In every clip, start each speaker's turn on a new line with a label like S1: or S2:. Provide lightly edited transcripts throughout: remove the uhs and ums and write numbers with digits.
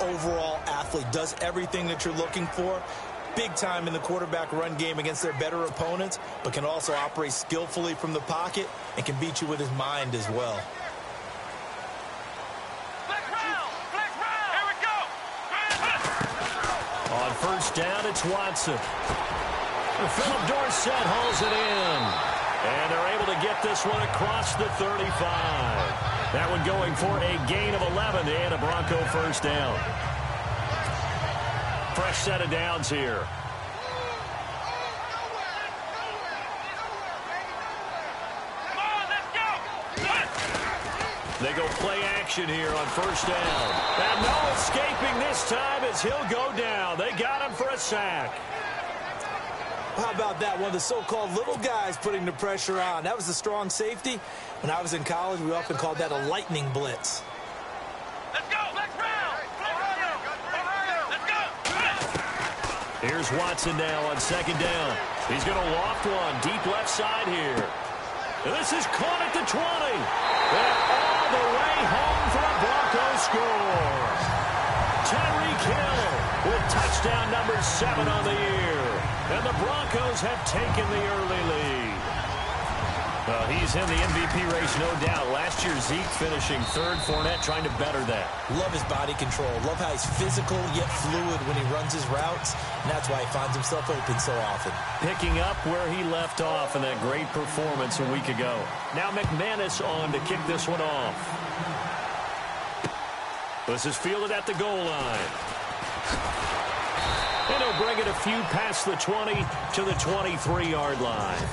S1: overall athlete, does everything that you're looking for. Big time in the quarterback run game against their better opponents, but can also operate skillfully from the pocket and can beat you with his mind as well.
S2: Here we go.
S3: On first down, it's Watson. Philip Dorsett hauls it in. And they're able to get this one across the 35. That one going for a gain of 11 and a Bronco first down. Fresh set of downs here. They go play action here on first down. And no escaping this time as he'll go down. They got him for a sack.
S1: How about that? One of the so-called little guys putting the pressure on. That was a strong safety. When I was in college, we often called that a lightning blitz.
S2: Let's go. Let's go.
S3: Here's Watson now on second down. He's going to loft one deep left side here. And this is caught at the 20. And all the way home for a Broncos score. Tyreek Hill with touchdown number 7 on the year. And the Broncos have taken the early lead. Well, he's in the MVP race, no doubt. Last year, Zeke finishing third. Fournette trying to better that.
S1: Love his body control. Love how he's physical yet fluid when he runs his routes. And that's why he finds himself open so often.
S3: Picking up where he left off in that great performance a week ago. Now McManus on to kick this one off. This is fielded at the goal line. And he'll bring it a few past the 20 to the 23-yard line.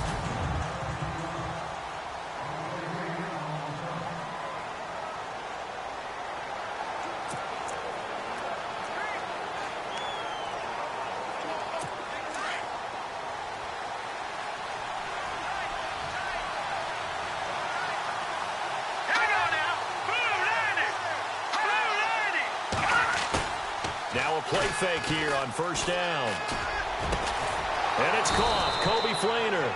S3: Now a play fake here on first down. And it's caught. Kobe Fleener.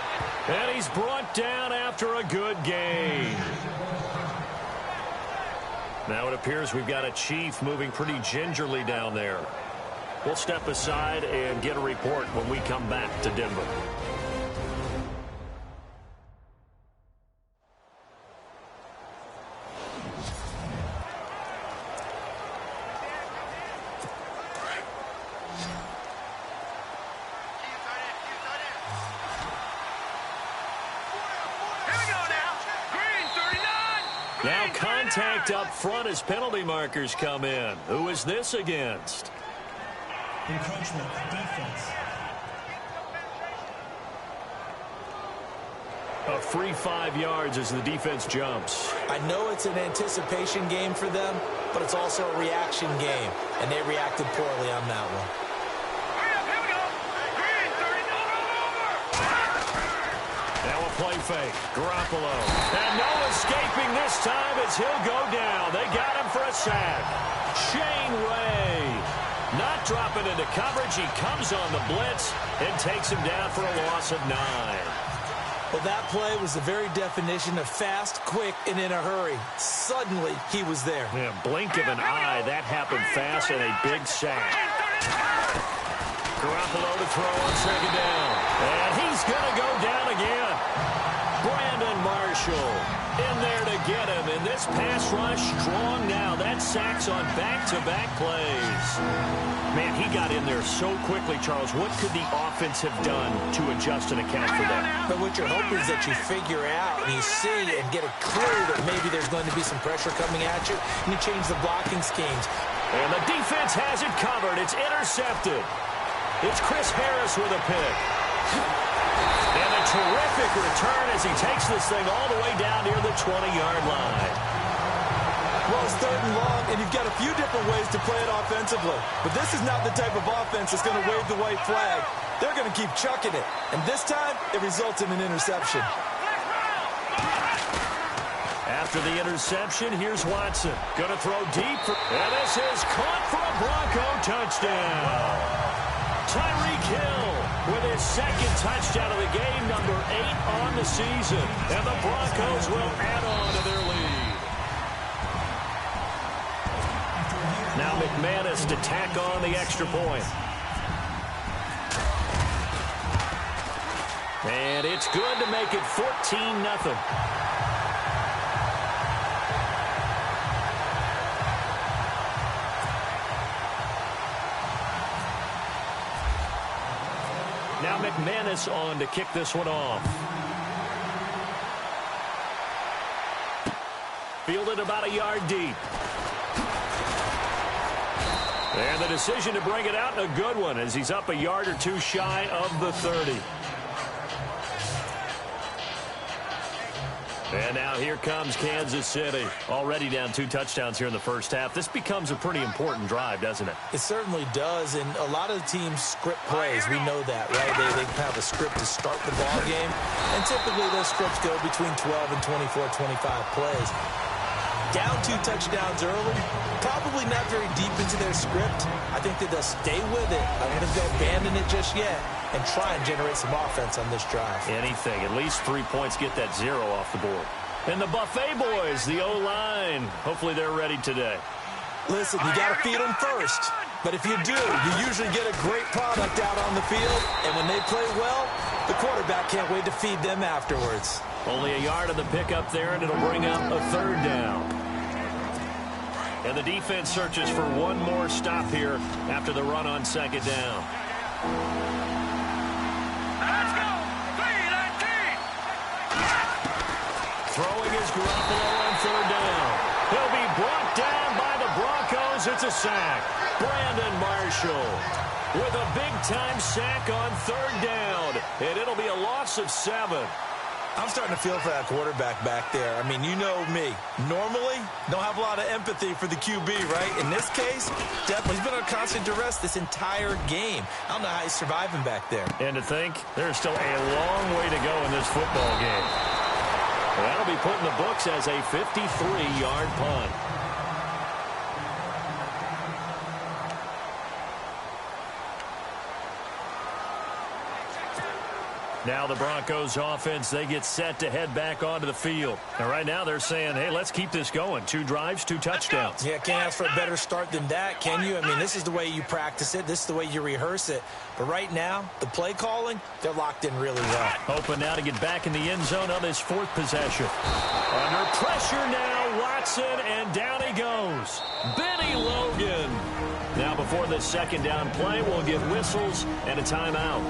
S3: And he's brought down after a good gain. Now it appears we've got a Chief moving pretty gingerly down there. We'll step aside and get a report when we come back to Denver. Now contact up front as penalty markers come in. Who is this against?
S4: Encroachment, defense.
S3: A free 5 yards as the defense jumps.
S1: I know it's an anticipation game for them, but it's also a reaction game, and they reacted poorly on that one.
S3: Now a play fake. Garoppolo. And no escaping this time as he'll go down. They got him for a sack. Shane Ray. Not dropping into coverage. He comes on the blitz and takes him down for a loss of 9.
S1: Well, that play was the very definition of fast, quick, and in a hurry. Suddenly, he was there.
S3: Yeah, blink of an eye. That happened fast and a big sack. Garoppolo to throw on second down. And he's going to go down again. Brandon Marshall in there to get him. And this pass rush strong now. That sacks on back-to-back plays. Man, he got in there so quickly, Charles. What could the offense have done to adjust and account for that?
S1: But what you're hoping is that you figure out and you see and get a clue that maybe there's going to be some pressure coming at you, and you change the blocking schemes.
S3: And the defense has it covered. It's intercepted. It's Chris Harris with a pick. And a terrific return as he takes this thing all the way down near the 20-yard line.
S1: Well, it's third and long, and you've got a few different ways to play it offensively. But this is not the type of offense that's going to wave the white flag. They're going to keep chucking it. And this time, it results in an interception.
S3: After the interception, here's Watson. Going to throw deep. And this is caught for a Bronco touchdown. Tyreek Hill with his second touchdown of the game, number 8 on the season. And the Broncos will add on to their lead. Now McManus to tack on the extra point. And it's good to make it 14-0. Now McManus on to kick this one off. Fielded about a yard deep. And the decision to bring it out, a good one, as he's up a yard or two shy of the 30. And now here comes Kansas City. Already down 2 touchdowns here in the first half. This becomes a pretty important drive, doesn't it?
S1: It certainly does, and a lot of the teams script plays. We know that, right? They have a script to start the ball game, and typically those scripts go between 12 and 24, 25 plays. Down 2 touchdowns early, probably not very deep into their script. I think that they'll stay with it. I don't think they'll abandon it just yet and try and generate some offense on this drive.
S3: Anything. At least 3 points, get that 0 off the board. And the Buffet boys, the O-line. Hopefully they're ready today.
S1: Listen, you got to feed them first. But if you do, you usually get a great product out on the field. And when they play well, the quarterback can't wait to feed them afterwards.
S3: Only a yard of the pickup there, and it'll bring up a 3rd down. And the defense searches for one more stop here after the run on 2nd down.
S2: Let's go! 3-19!
S3: Throwing is Garoppolo on 3rd down. He'll be brought down by the Broncos. It's a sack. Brandon Marshall with a big-time sack on 3rd down. And it'll be a loss of 7.
S1: I'm starting to feel for that quarterback back there. I mean, you know me. Normally, don't have a lot of empathy for the QB, right? In this case, definitely he's been on constant duress this entire game. I don't know how he's surviving back there.
S3: And to think, there's still a long way to go in this football game. Well, that'll be put in the books as a 53-yard punt. Now the Broncos offense, they get set to head back onto the field. And right now they're saying, hey, let's keep this going. 2 drives, 2 touchdowns.
S1: Yeah, can't ask for a better start than that, can you? I mean, this is the way you practice it. This is the way you rehearse it. But right now, the play calling, they're locked in really well.
S3: Hoping now to get back in the end zone on this 4th possession. Under pressure now, Watson, and down he goes. Benny Logan. Now before this 2nd down play, we'll get whistles and a timeout.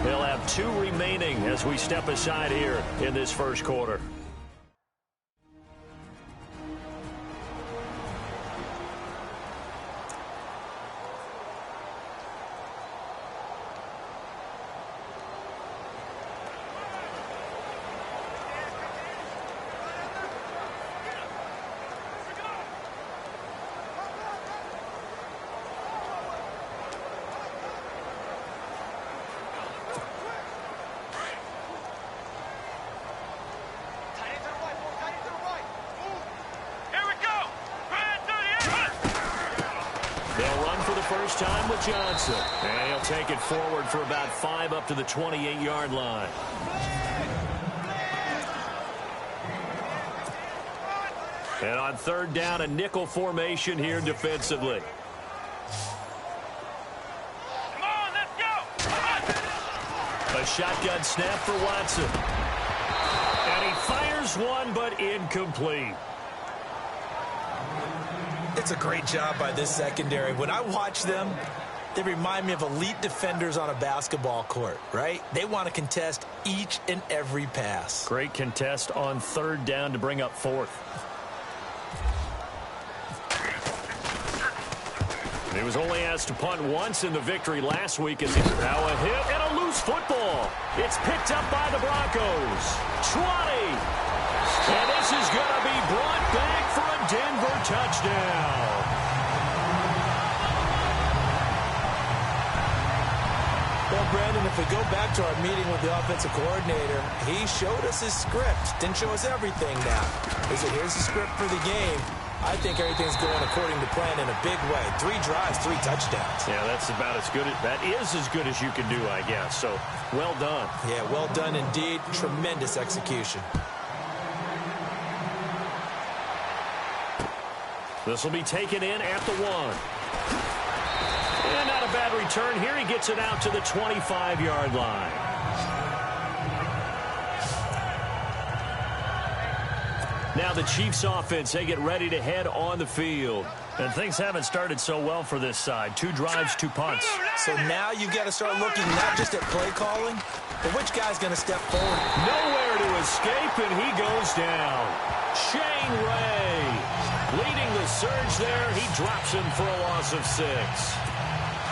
S3: They'll have 2 remaining as we step aside here in this first quarter. First time with Johnson. And he'll take it forward for about 5 up to the 28-yard line. And on 3rd down, a nickel formation here defensively.
S2: Come on, let's go! Come on!
S3: A shotgun snap for Watson. And he fires one, but incomplete.
S1: It's a great job by this secondary. When I watch them, they remind me of elite defenders on a basketball court, right? They want to contest each and every pass.
S3: Great contest on 3rd down to bring up 4th. He was only asked to punt once in the victory last week as he now a hit and a loose football. It's picked up by the Broncos. 20. And this is going to be brought back for a Denver touchdown.
S1: Well, Brandon, if we go back to our meeting with the offensive coordinator, he showed us his script. Didn't show us everything now. He said, here's the script for the game. I think everything's going according to plan in a big way. 3 drives, 3 touchdowns.
S3: Yeah, that's about as good. That is as good as you can do, I guess. So, well done.
S1: Yeah, well done indeed. Tremendous execution.
S3: This will be taken in at the 1. return here. He gets it out to the 25-yard line. Now the Chiefs offense, they get ready to head on the field.
S5: And things haven't started so well for this side. 2 drives, 2 punts.
S1: So now you've got to start looking not just at play calling, but which guy's going to step forward.
S3: Nowhere to escape, and he goes down. Shane Ray leading the surge there. He drops him for a loss of 6.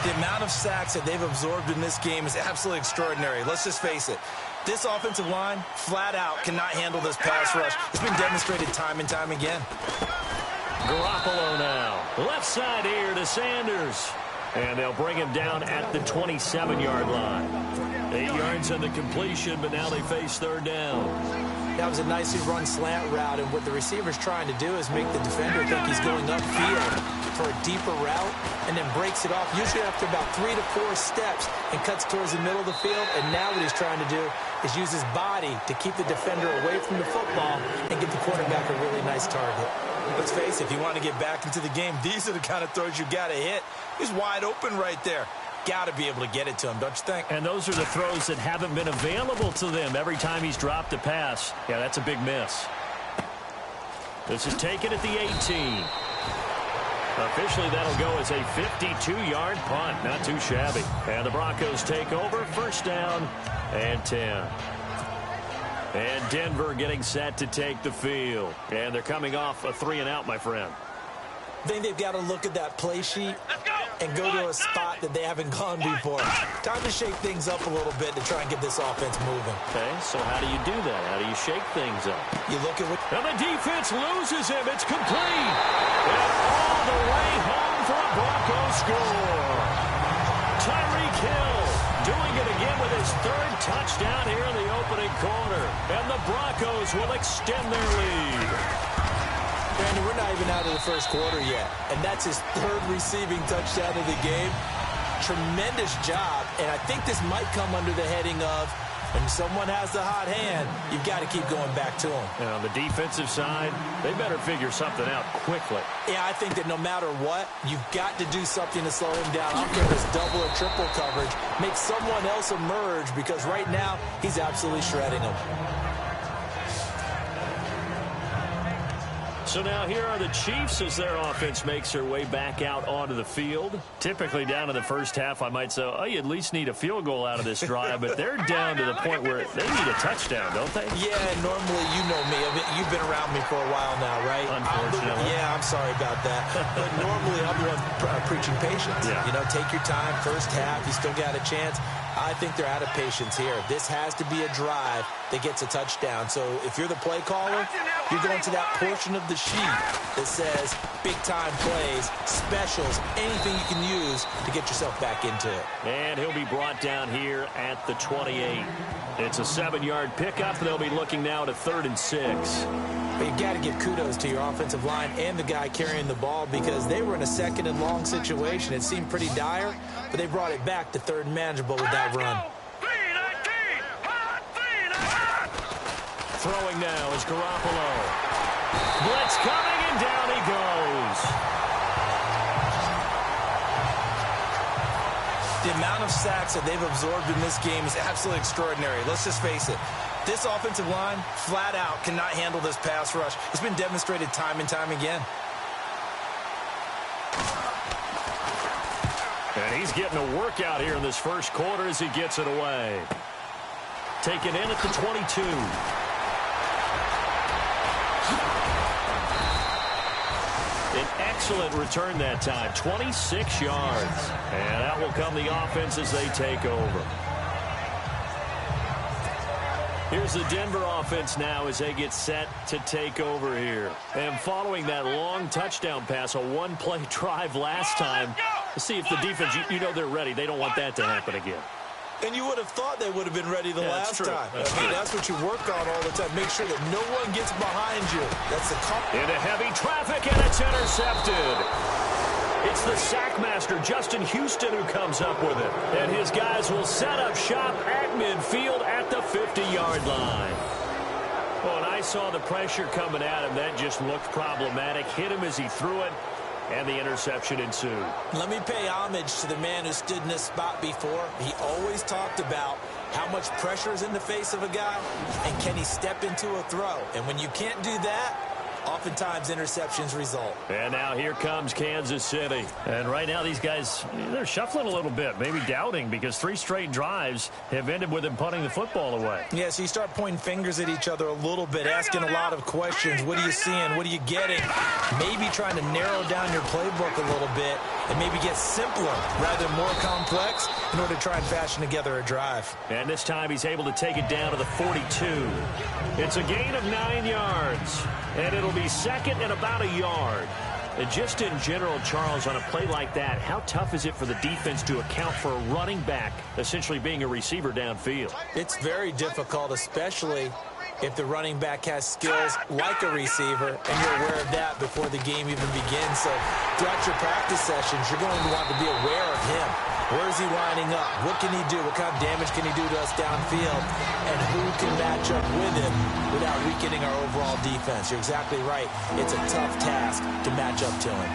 S1: The amount of sacks that they've absorbed in this game is absolutely extraordinary. Let's just face it. This offensive line, flat out, cannot handle this pass rush. It's been demonstrated time and time again.
S3: Garoppolo now. Left side here to Sanders. And they'll bring him down at the 27-yard line. 8 yards on the completion, but now they face third down.
S1: That was a nicely run slant route, and what the receiver's trying to do is make the defender think he's going upfield for a deeper route, and then breaks it off, usually after about 3 to 4 steps, and cuts towards the middle of the field. And now what he's trying to do is use his body to keep the defender away from the football and give the quarterback a really nice target. Let's face it, if you want to get back into the game, these are the kind of throws you got to hit. He's wide open right there. Got to be able to get it to him, don't you think?
S3: And those are the throws that haven't been available to them every time he's dropped a pass. Yeah, that's a big miss. This is taken at the 18. Officially, that'll go as a 52-yard punt. Not too shabby. And the Broncos take over. First down and 10. And Denver getting set to take the field. And they're coming off a 3-and-out, my friend.
S1: I think they've got to look at that play sheet and go to a spot that they haven't gone before. Time to shake things up a little bit to try and get this offense moving.
S3: Okay, so how do you do that? How do you shake things up?
S1: You look at what...
S3: And the defense loses him. It's complete. And all the way home for a Broncos score. Tyreek Hill doing it again with his 3rd touchdown here in the opening quarter. And the Broncos will extend their lead.
S1: Brandon, we're not even out of the first quarter yet, and that's his 3rd receiving touchdown of the game. Tremendous job, and I think this might come under the heading of when someone has the hot hand, you've got to keep going back to them.
S3: And on the defensive side, they better figure something out quickly.
S1: Yeah, I think that no matter what, you've got to do something to slow him down. I'm for this double or triple coverage. Make someone else emerge, because right now, he's absolutely shredding them.
S3: So now here are the Chiefs as their offense makes their way back out onto the field. Typically down in the first half, I might say, oh, you at least need a field goal out of this drive, but they're down to the point where they need a touchdown, don't they?
S1: Yeah, normally, you know me. You've been around me for a while now, right?
S3: Unfortunately.
S1: I'm sorry about that. But normally, I'm the one preaching patience.
S3: Yeah.
S1: You know, take your time. First half, you still got a chance. I think they're out of patience here. This has to be a drive that gets a touchdown. So if you're the play caller, you're going to that portion of the sheet that says big-time plays, specials, anything you can use to get yourself back into it.
S3: And he'll be brought down here at the 28. It's a 7-yard pickup. They'll be looking now to 3rd and 6.
S1: But you've got to give kudos to your offensive line and the guy carrying the ball, because they were in a 2nd and long situation. It seemed pretty dire, but they brought it back to 3rd and manageable with that run.
S3: Throwing now is Garoppolo. Blitz coming, and down he goes.
S1: The amount of sacks that they've absorbed in this game is absolutely extraordinary. Let's just face it. This offensive line, flat out, cannot handle this pass rush. It's been demonstrated time and time again.
S3: And he's getting a workout here in this first quarter as he gets it away. Taken in at the 22. An excellent return that time, 26 yards. And that will come the offense as they take over. Here's the Denver offense now as they get set to take over here. And following that long touchdown pass, a one-play drive last time, to see if the defense, you know they're ready. They don't want that to happen again.
S1: And you would have thought they would have been ready the last time. That's what you work on all the time. Make sure that no one gets behind you. That's the call.
S3: Into heavy traffic, and it's intercepted. It's the sackmaster, Justin Houston, who comes up with it. And his guys will set up shop at midfield at the 50-yard line. Well, and I saw the pressure coming at him. That just looked problematic. Hit him as he threw it. and the interception ensued.
S1: Let me pay homage to the man who stood in this spot before. He always talked about how much pressure is in the face of a guy, and can he step into a throw. And when you can't do that, oftentimes interceptions result.
S3: And now here comes Kansas City.
S5: And right now these guys, they're shuffling a little bit, maybe doubting, because 3 straight drives have ended with them punting the football away.
S1: Yeah, so you start pointing fingers at each other a little bit, asking a lot of questions. What are you seeing? What are you getting? Maybe trying to narrow down your playbook a little bit and maybe get simpler rather than more complex in order to try and fashion together a drive.
S3: And this time he's able to take it down to the 42. It's a gain of 9 yards. And it'll be second and about a yard. And just in general, Charles, on a play like that, how tough is it for the defense to account for a running back essentially being a receiver downfield?
S1: It's very difficult, especially if the running back has skills like a receiver, and you're aware of that before the game even begins. So throughout your practice sessions, you're going to want to be aware of him. Where is he lining up? What can he do? What kind of damage can he do to us downfield? And who can match up with him without weakening our overall defense? You're exactly right. It's a tough task to match up to him.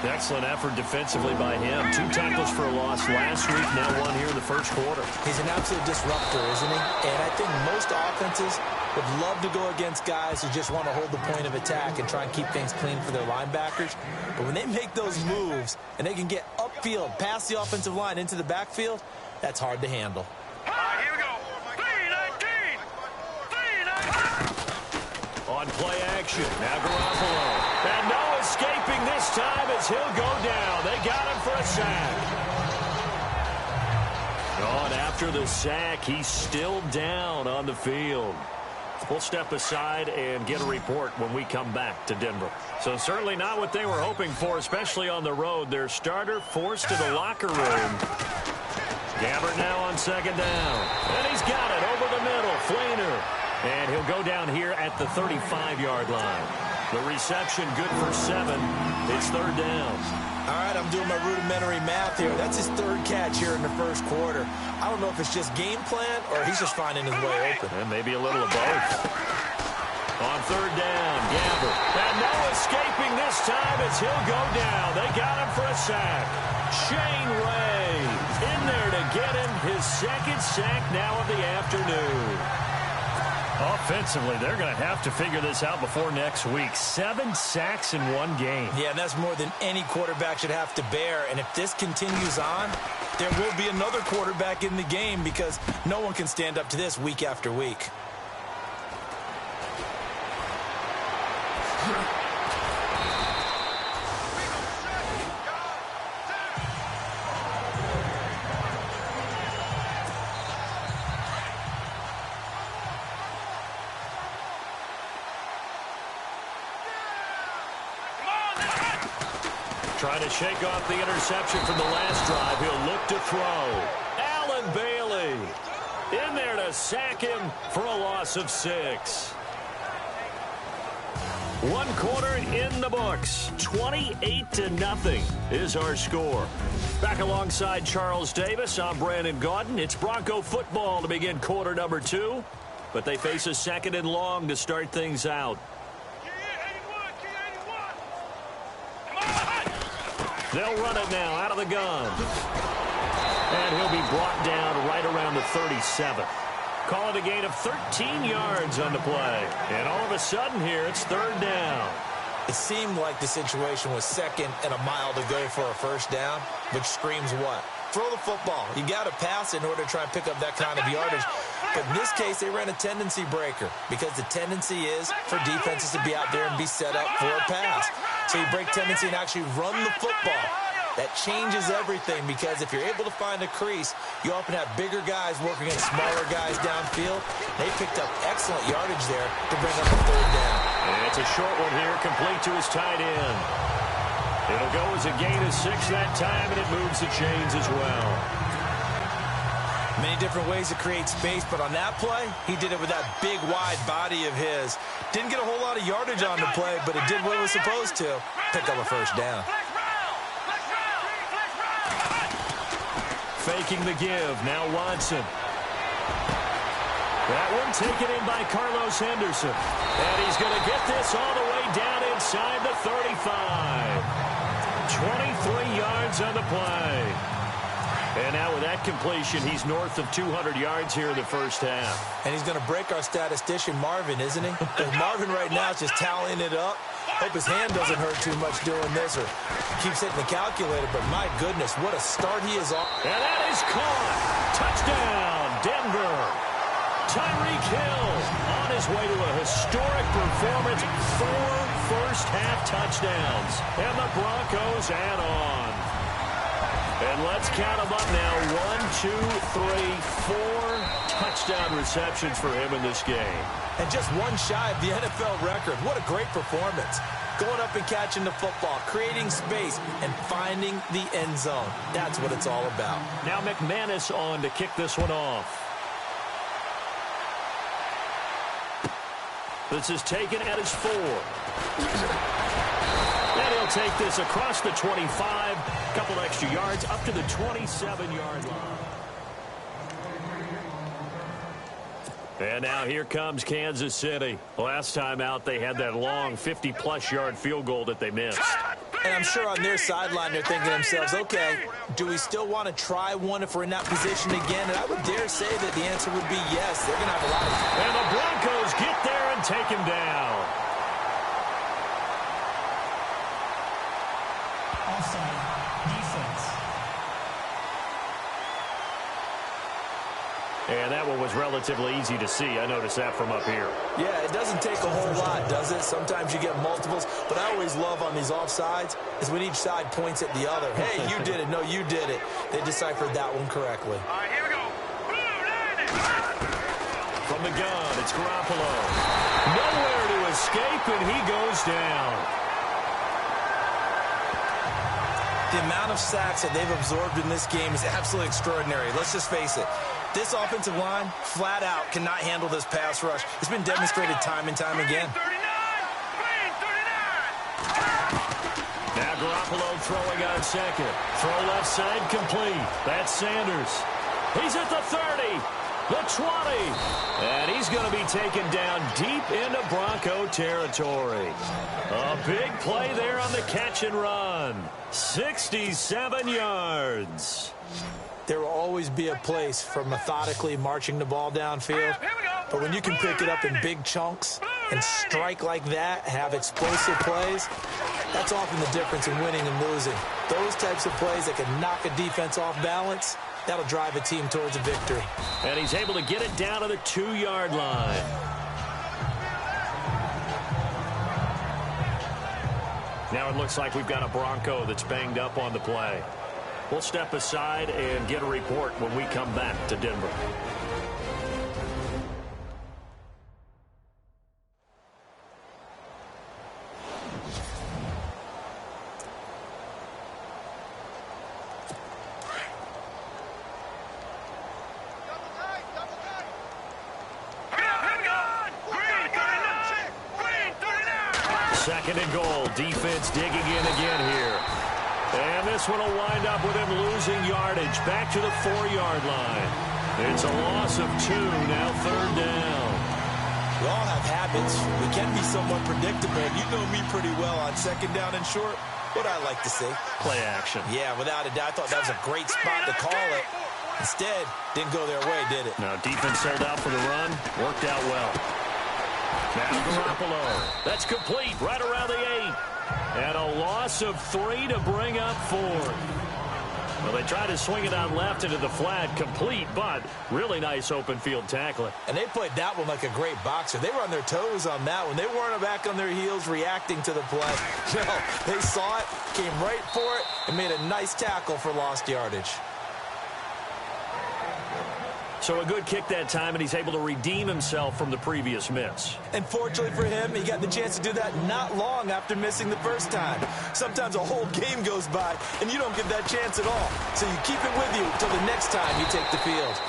S3: Excellent effort defensively by him. 2 tackles for a loss last week, now 1 here in the first quarter.
S1: He's an absolute disruptor, isn't he? And I think most offenses would love to go against guys who just want to hold the point of attack and try and keep things clean for their linebackers. But when they make those moves and they can get upfield, past the offensive line into the backfield, that's hard to handle.
S2: Here we go. 3-19.
S3: On play action, now Garoppolo. And no escaping this time as he'll go down. They got him for a sack. On after the sack, he's still down on the field. We'll step aside and get a report when we come back to Denver. So certainly not what they were hoping for, especially on the road. Their starter forced to the locker room. Gabbert now on second down. And he's got it over the middle. Flainer. And he'll go down here at the 35-yard line. The reception good for 7. It's third down.
S1: All right, I'm doing my rudimentary math here. That's his 3rd catch here in the first quarter. I don't know if it's just game plan or he's just finding his way open.
S3: And maybe a little of both. On third down, Gabbert. And no escaping this time as he'll go down. They got him for a sack. Shane Ray in there to get him his 2nd sack now of the afternoon.
S5: Offensively, they're going to have to figure this out before next week. 7 sacks in 1 game.
S1: Yeah, and that's more than any quarterback should have to bear. And if this continues on, there will be another quarterback in the game because no one can stand up to this week after week.
S3: Trying to shake off the interception from the last drive. He'll look to throw. Allen Bailey in there to sack him for a loss of 6. 1 quarter in the books. 28-0 is our score. Back alongside Charles Davis, I'm Brandon Gaudin. It's Bronco football to begin quarter number 2. But they face a 2nd and long to start things out. They'll run it now out of the gun. And he'll be brought down right around the 37. Call it a gain of 13 yards on the play. And all of a sudden here, it's third down.
S1: It seemed like the situation was 2nd and a mile to go for a first down, which screams what? Throw the football. You got to pass in order to try and pick up that kind of yardage. But in this case, they ran a tendency breaker because the tendency is for defenses to be out there and be set up for a pass. So you break tendency and actually run the football. That changes everything because if you're able to find a crease, you often have bigger guys working against smaller guys downfield. They picked up excellent yardage there to bring up a third down.
S3: And it's a short one here, complete to his tight end. It'll go as a gain of 6 that time, and it moves the chains as well.
S1: Many different ways to create space, but on that play, he did it with that big, wide body of his. Didn't get a whole lot of yardage on the play, but it did what it was supposed to. Pick up a first down.
S3: Faking the give. Now Watson. That one taken in by Carlos Henderson. And he's going to get this all the way down inside the 35. 23 yards on the play. And now with that completion, he's north of 200 yards here in the first half.
S1: And he's going to break our statistician, Marvin, isn't he? Because Marvin right now is just tallying it up. Hope his hand doesn't hurt too much doing this or keeps hitting the calculator. But my goodness, what a start he is on.
S3: And that is caught. Touchdown, Denver. Tyreek Hill on his way to a historic performance. 4 first-half touchdowns. And the Broncos add on. And let's count them up now. 1, 2, 3, 4 touchdown receptions for him in this game.
S1: And just one shy of the NFL record. What a great performance. Going up and catching the football, creating space, and finding the end zone. That's what it's all about.
S3: Now McManus on to kick this one off. This is taken at his 4. And he'll take this across the 25. Couple extra yards up to the 27-yard line. And now here comes Kansas City. Last time out, they had that long 50-plus yard field goal that they missed.
S1: And I'm sure on their sideline, they're thinking to themselves, okay, do we still want to try one if we're in that position again? And I would dare say that the answer would be yes. They're going to have a lot of time.
S3: And the Broncos get there and take him down.
S4: Offside. Defense.
S3: And that one was relatively easy to see. I noticed that from up here.
S1: Yeah, it doesn't take a whole lot, does it? Sometimes you get multiples. But I always love on these offsides is when each side points at the other. Hey, you did it. No, you did it. They deciphered that one correctly.
S2: All right, here we go.
S3: From the gun, it's Garoppolo. Nowhere to escape, and he goes down.
S1: The amount of sacks that they've absorbed in this game is absolutely extraordinary. Let's just face it. This offensive line, flat out, cannot handle this pass rush. It's been demonstrated time and time again.
S2: 39.
S3: Now Garoppolo throwing on second. Throw left side complete. That's Sanders. He's at the 30. The 20. And he's going to be taken down deep into Bronco territory. A big play there on the catch and run. 67 yards.
S1: There will always be a place for methodically marching the ball downfield. But when you can pick it up in big chunks and strike like that, have explosive plays, that's often the difference in winning and losing. Those types of plays that can knock a defense off balance, that'll drive a team towards a victory.
S3: And he's able to get it down to the 2-yard line. Now it looks like we've got a Bronco that's banged up on the play. We'll step aside and get a report when we come back to Denver. Second and goal. Defense digging in again here. And this one will wind up with him losing yardage. Back to the 4-yard line. It's a loss of 2. Now 3rd down.
S1: We all have habits. We can be somewhat predictable. You know me pretty well on 2nd down and short. What I like to see.
S3: Play action.
S1: Yeah, without a doubt. I thought that was a great spot to call it. Instead, didn't go their way, did it?
S3: Now defense sold out for the run. Worked out well. Now Garoppolo. That's complete right around the 8. And a loss of 3 to bring up 4. Well, they tried to swing it out left into the flat. Complete, but really nice open field tackling.
S1: And they played that one like a great boxer. They were on their toes on that one. They weren't back on their heels reacting to the play. No, they saw it, came right for it, and made a nice tackle for lost yardage.
S3: So a good kick that time, and he's able to redeem himself from the previous miss.
S1: And fortunately for him, he got the chance to do that not long after missing the first time. Sometimes a whole game goes by, and you don't get that chance at all. So you keep it with you until the next time you take the field.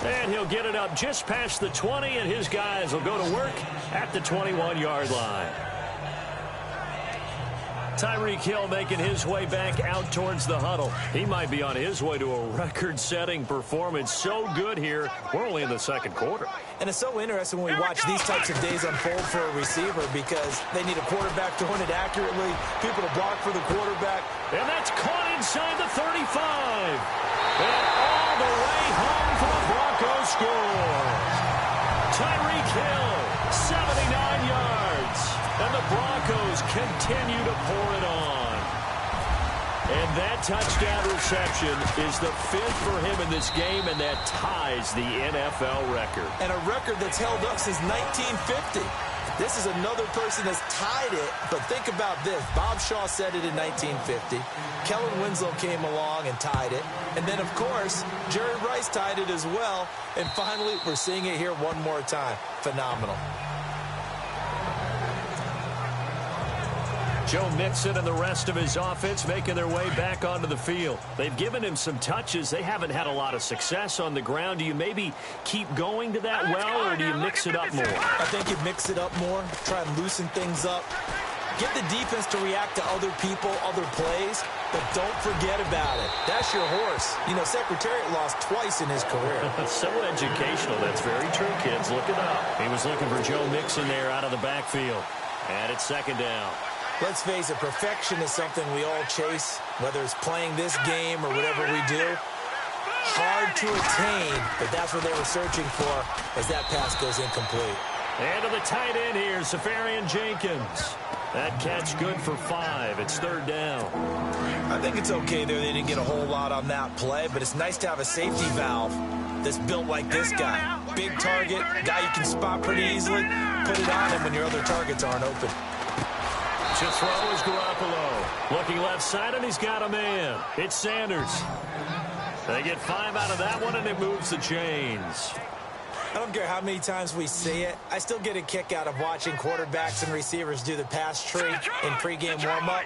S3: And he'll get it up just past the 20, and his guys will go to work at the 21-yard line.
S5: Tyreek Hill making his way back out towards the huddle. He might be on his way to a record-setting performance. So good here. We're only in the second quarter.
S1: And it's so interesting when we watch these types of days unfold for a receiver because they need a quarterback throwing it accurately, people to block for the quarterback.
S5: And that's caught inside the 35. And all the way home for the Broncos score. Tyreek Hill, 79 yards. And the Broncos continue to pour it on. And that touchdown reception is the 5th for him in this game, and that ties the NFL record. And a record that's held up since 1950. This is another person that's tied it, but think about this. Bob Shaw said it in 1950. Kellen Winslow came along and tied it. And then, of course, Jerry Rice tied it as well. And finally, we're seeing it here one more time. Phenomenal. Joe Mixon and the rest of his offense making their way back onto the field. They've given him some touches. They haven't had a lot of success on the ground. Do you maybe keep going to that well, or do you mix it up more?
S1: I think you mix it up more, try and loosen things up. Get the defense to react to other people, other plays, but don't forget about it. That's your horse. You know, Secretariat lost twice in his career.
S5: So educational. That's very true, kids. Look it up. He was looking for Joe Mixon there out of the backfield. And it's second down.
S1: Let's face it, perfection is something we all chase, whether it's playing this game or whatever we do. Hard to attain, but that's what they were searching for as that pass goes incomplete.
S5: And to the tight end here, Safarian Jenkins. That catch good for 5. It's third down.
S1: I think it's okay there. They didn't get a whole lot on that play, but it's nice to have a safety valve that's built like this guy. Big target, guy you can spot pretty easily. Put it on him when your other targets aren't open.
S5: To throw is Garoppolo. Looking left side, and he's got a man. It's Sanders. They get 5 out of that one, and it moves the chains.
S1: I don't care how many times we see it. I still get a kick out of watching quarterbacks and receivers do the pass tree in pregame warm-up.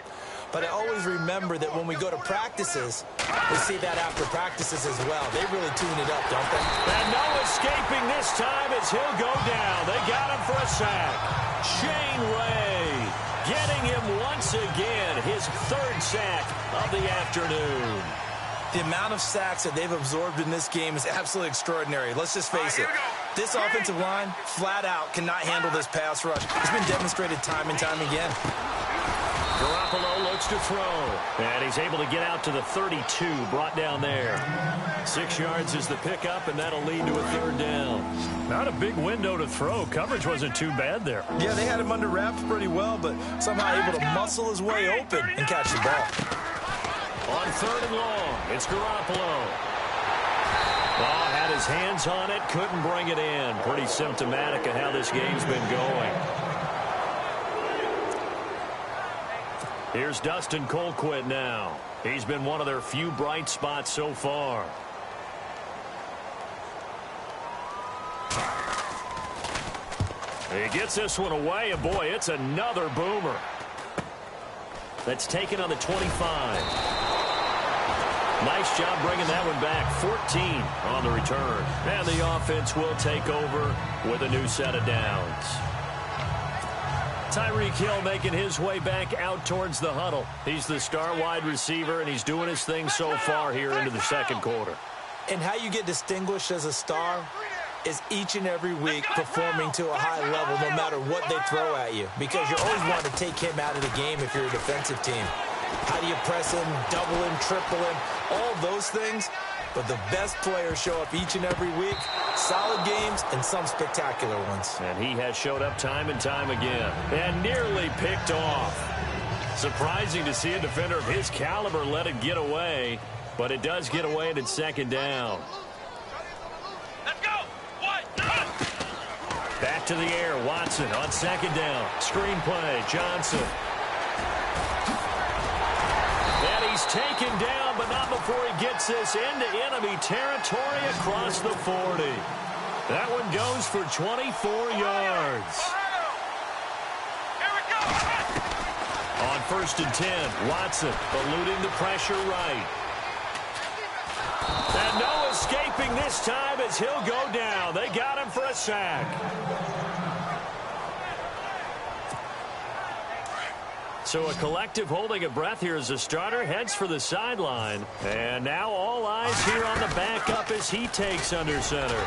S1: But I always remember that when we go to practices, we see that after practices as well. They really tune it up, don't they?
S5: And no escaping this time as he'll go down. They got him for a sack. Shane Ray getting him once again, his 3rd sack of the afternoon.
S1: The amount of sacks that they've absorbed in this game is absolutely extraordinary. Let's just face it. This offensive line, flat out, cannot handle this pass rush. It's been demonstrated time and time again.
S5: Garoppolo looks to throw. And he's able to get out to the 32, brought down there. 6 yards is the pickup, and that'll lead to a third down. Not a big window to throw. Coverage wasn't too bad there.
S1: Yeah, they had him under wraps pretty well, but somehow able to muscle his way open and catch the ball.
S5: On 3rd and long, it's Garoppolo. Ball had his hands on it, couldn't bring it in. Pretty symptomatic of how this game's been going. Here's Dustin Colquitt now. He's been one of their few bright spots so far. He gets this one away, and boy, it's another boomer. That's taken on the 25. Nice job bringing that one back. 14 on the return. And the offense will take over with a new set of downs. Tyreek Hill making his way back out towards the huddle. He's the star wide receiver, and he's doing his thing so far here into the second quarter.
S1: And how you get distinguished as a star is each and every week performing to a high level no matter what they throw at you, because you always want to take him out of the game if you're a defensive team. How do you press him, double him, triple him, all those things? But the best players show up each and every week. Solid games and some spectacular ones.
S5: And he has showed up time and time again. And nearly picked off. Surprising to see a defender of his caliber let it get away. But it does get away, and it's second down.
S2: Let's go.
S5: Back to the air. Watson on second down. Screen play. Johnson. And he's taken down, but not before he gets this into enemy territory across the 40. That one goes for 24 yards.
S2: Here we go.
S5: On 1st and 10, Watson eluding the pressure right. And no escaping this time as he'll go down. They got him for a sack.
S3: So a collective holding of breath here as the starter heads for the sideline. And now all eyes here on the backup as he takes under center.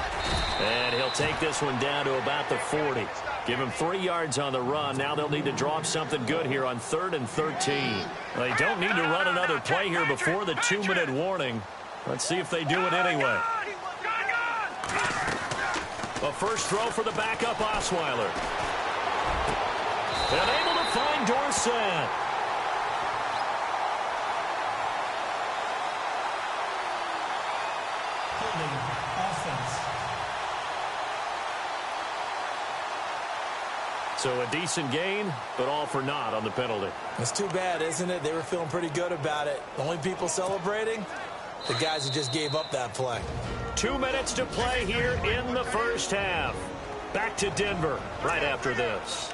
S3: And he'll take this one down to about the 40. Give him 3 yards on the run. Now they'll need to draw up something good here on 3rd and 13. They don't need to run another play here before the 2-minute warning. Let's see if they do it anyway. A first throw for the backup Osweiler. And able to find Dorsett.
S4: Holding offense.
S3: So a decent gain, but all for naught on the penalty.
S1: It's too bad, isn't it? They were feeling pretty good about it. The only people celebrating, the guys who just gave up that play.
S3: 2 minutes to play here in the first half. Back to Denver right after this.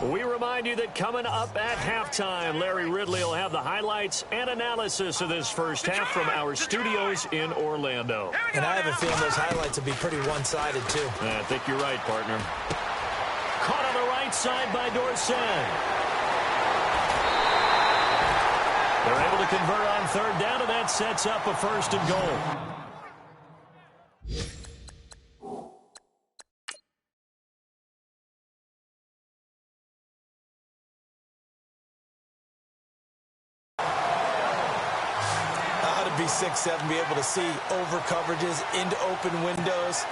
S3: We remind you that coming up at halftime, Larry Ridley will have the highlights and analysis of this first half from our studios in Orlando.
S1: And I have a feeling those highlights will be pretty one-sided, too.
S3: I think you're right, partner. Caught on the right side by Dorsett. They're able to convert on 3rd down, and that sets up a 1st and goal.
S1: Be 6'7", be able to see over coverages into open windows.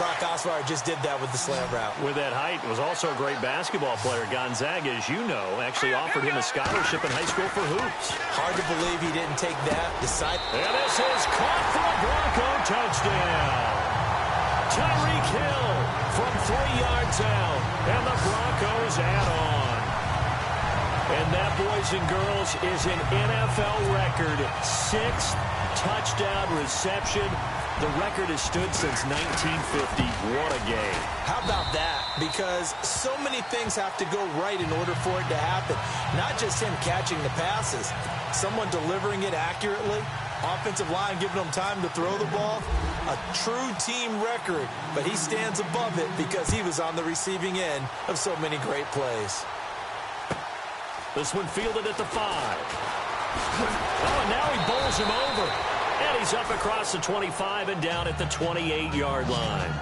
S1: Brock Osweiler just did that with the slant route.
S3: With that height, was also a great basketball player. Gonzaga, as you know, actually offered him a scholarship in high school for hoops.
S1: Hard to believe he didn't take that.
S3: And this is caught for a Bronco touchdown. Tyreek Hill from 3 yards out, and the Broncos add on. And that, boys and girls, is an NFL record 6th touchdown reception. The record has stood since 1950. What a game.
S1: How about that? Because so many things have to go right in order for it to happen. Not just him catching the passes, someone delivering it accurately, offensive line giving them time to throw the ball. A true team record, but he stands above it because he was on the receiving end of so many great plays.
S3: This one fielded at the 5. Oh, and now he bowls him over. And he's up across the 25 and down at the 28-yard line.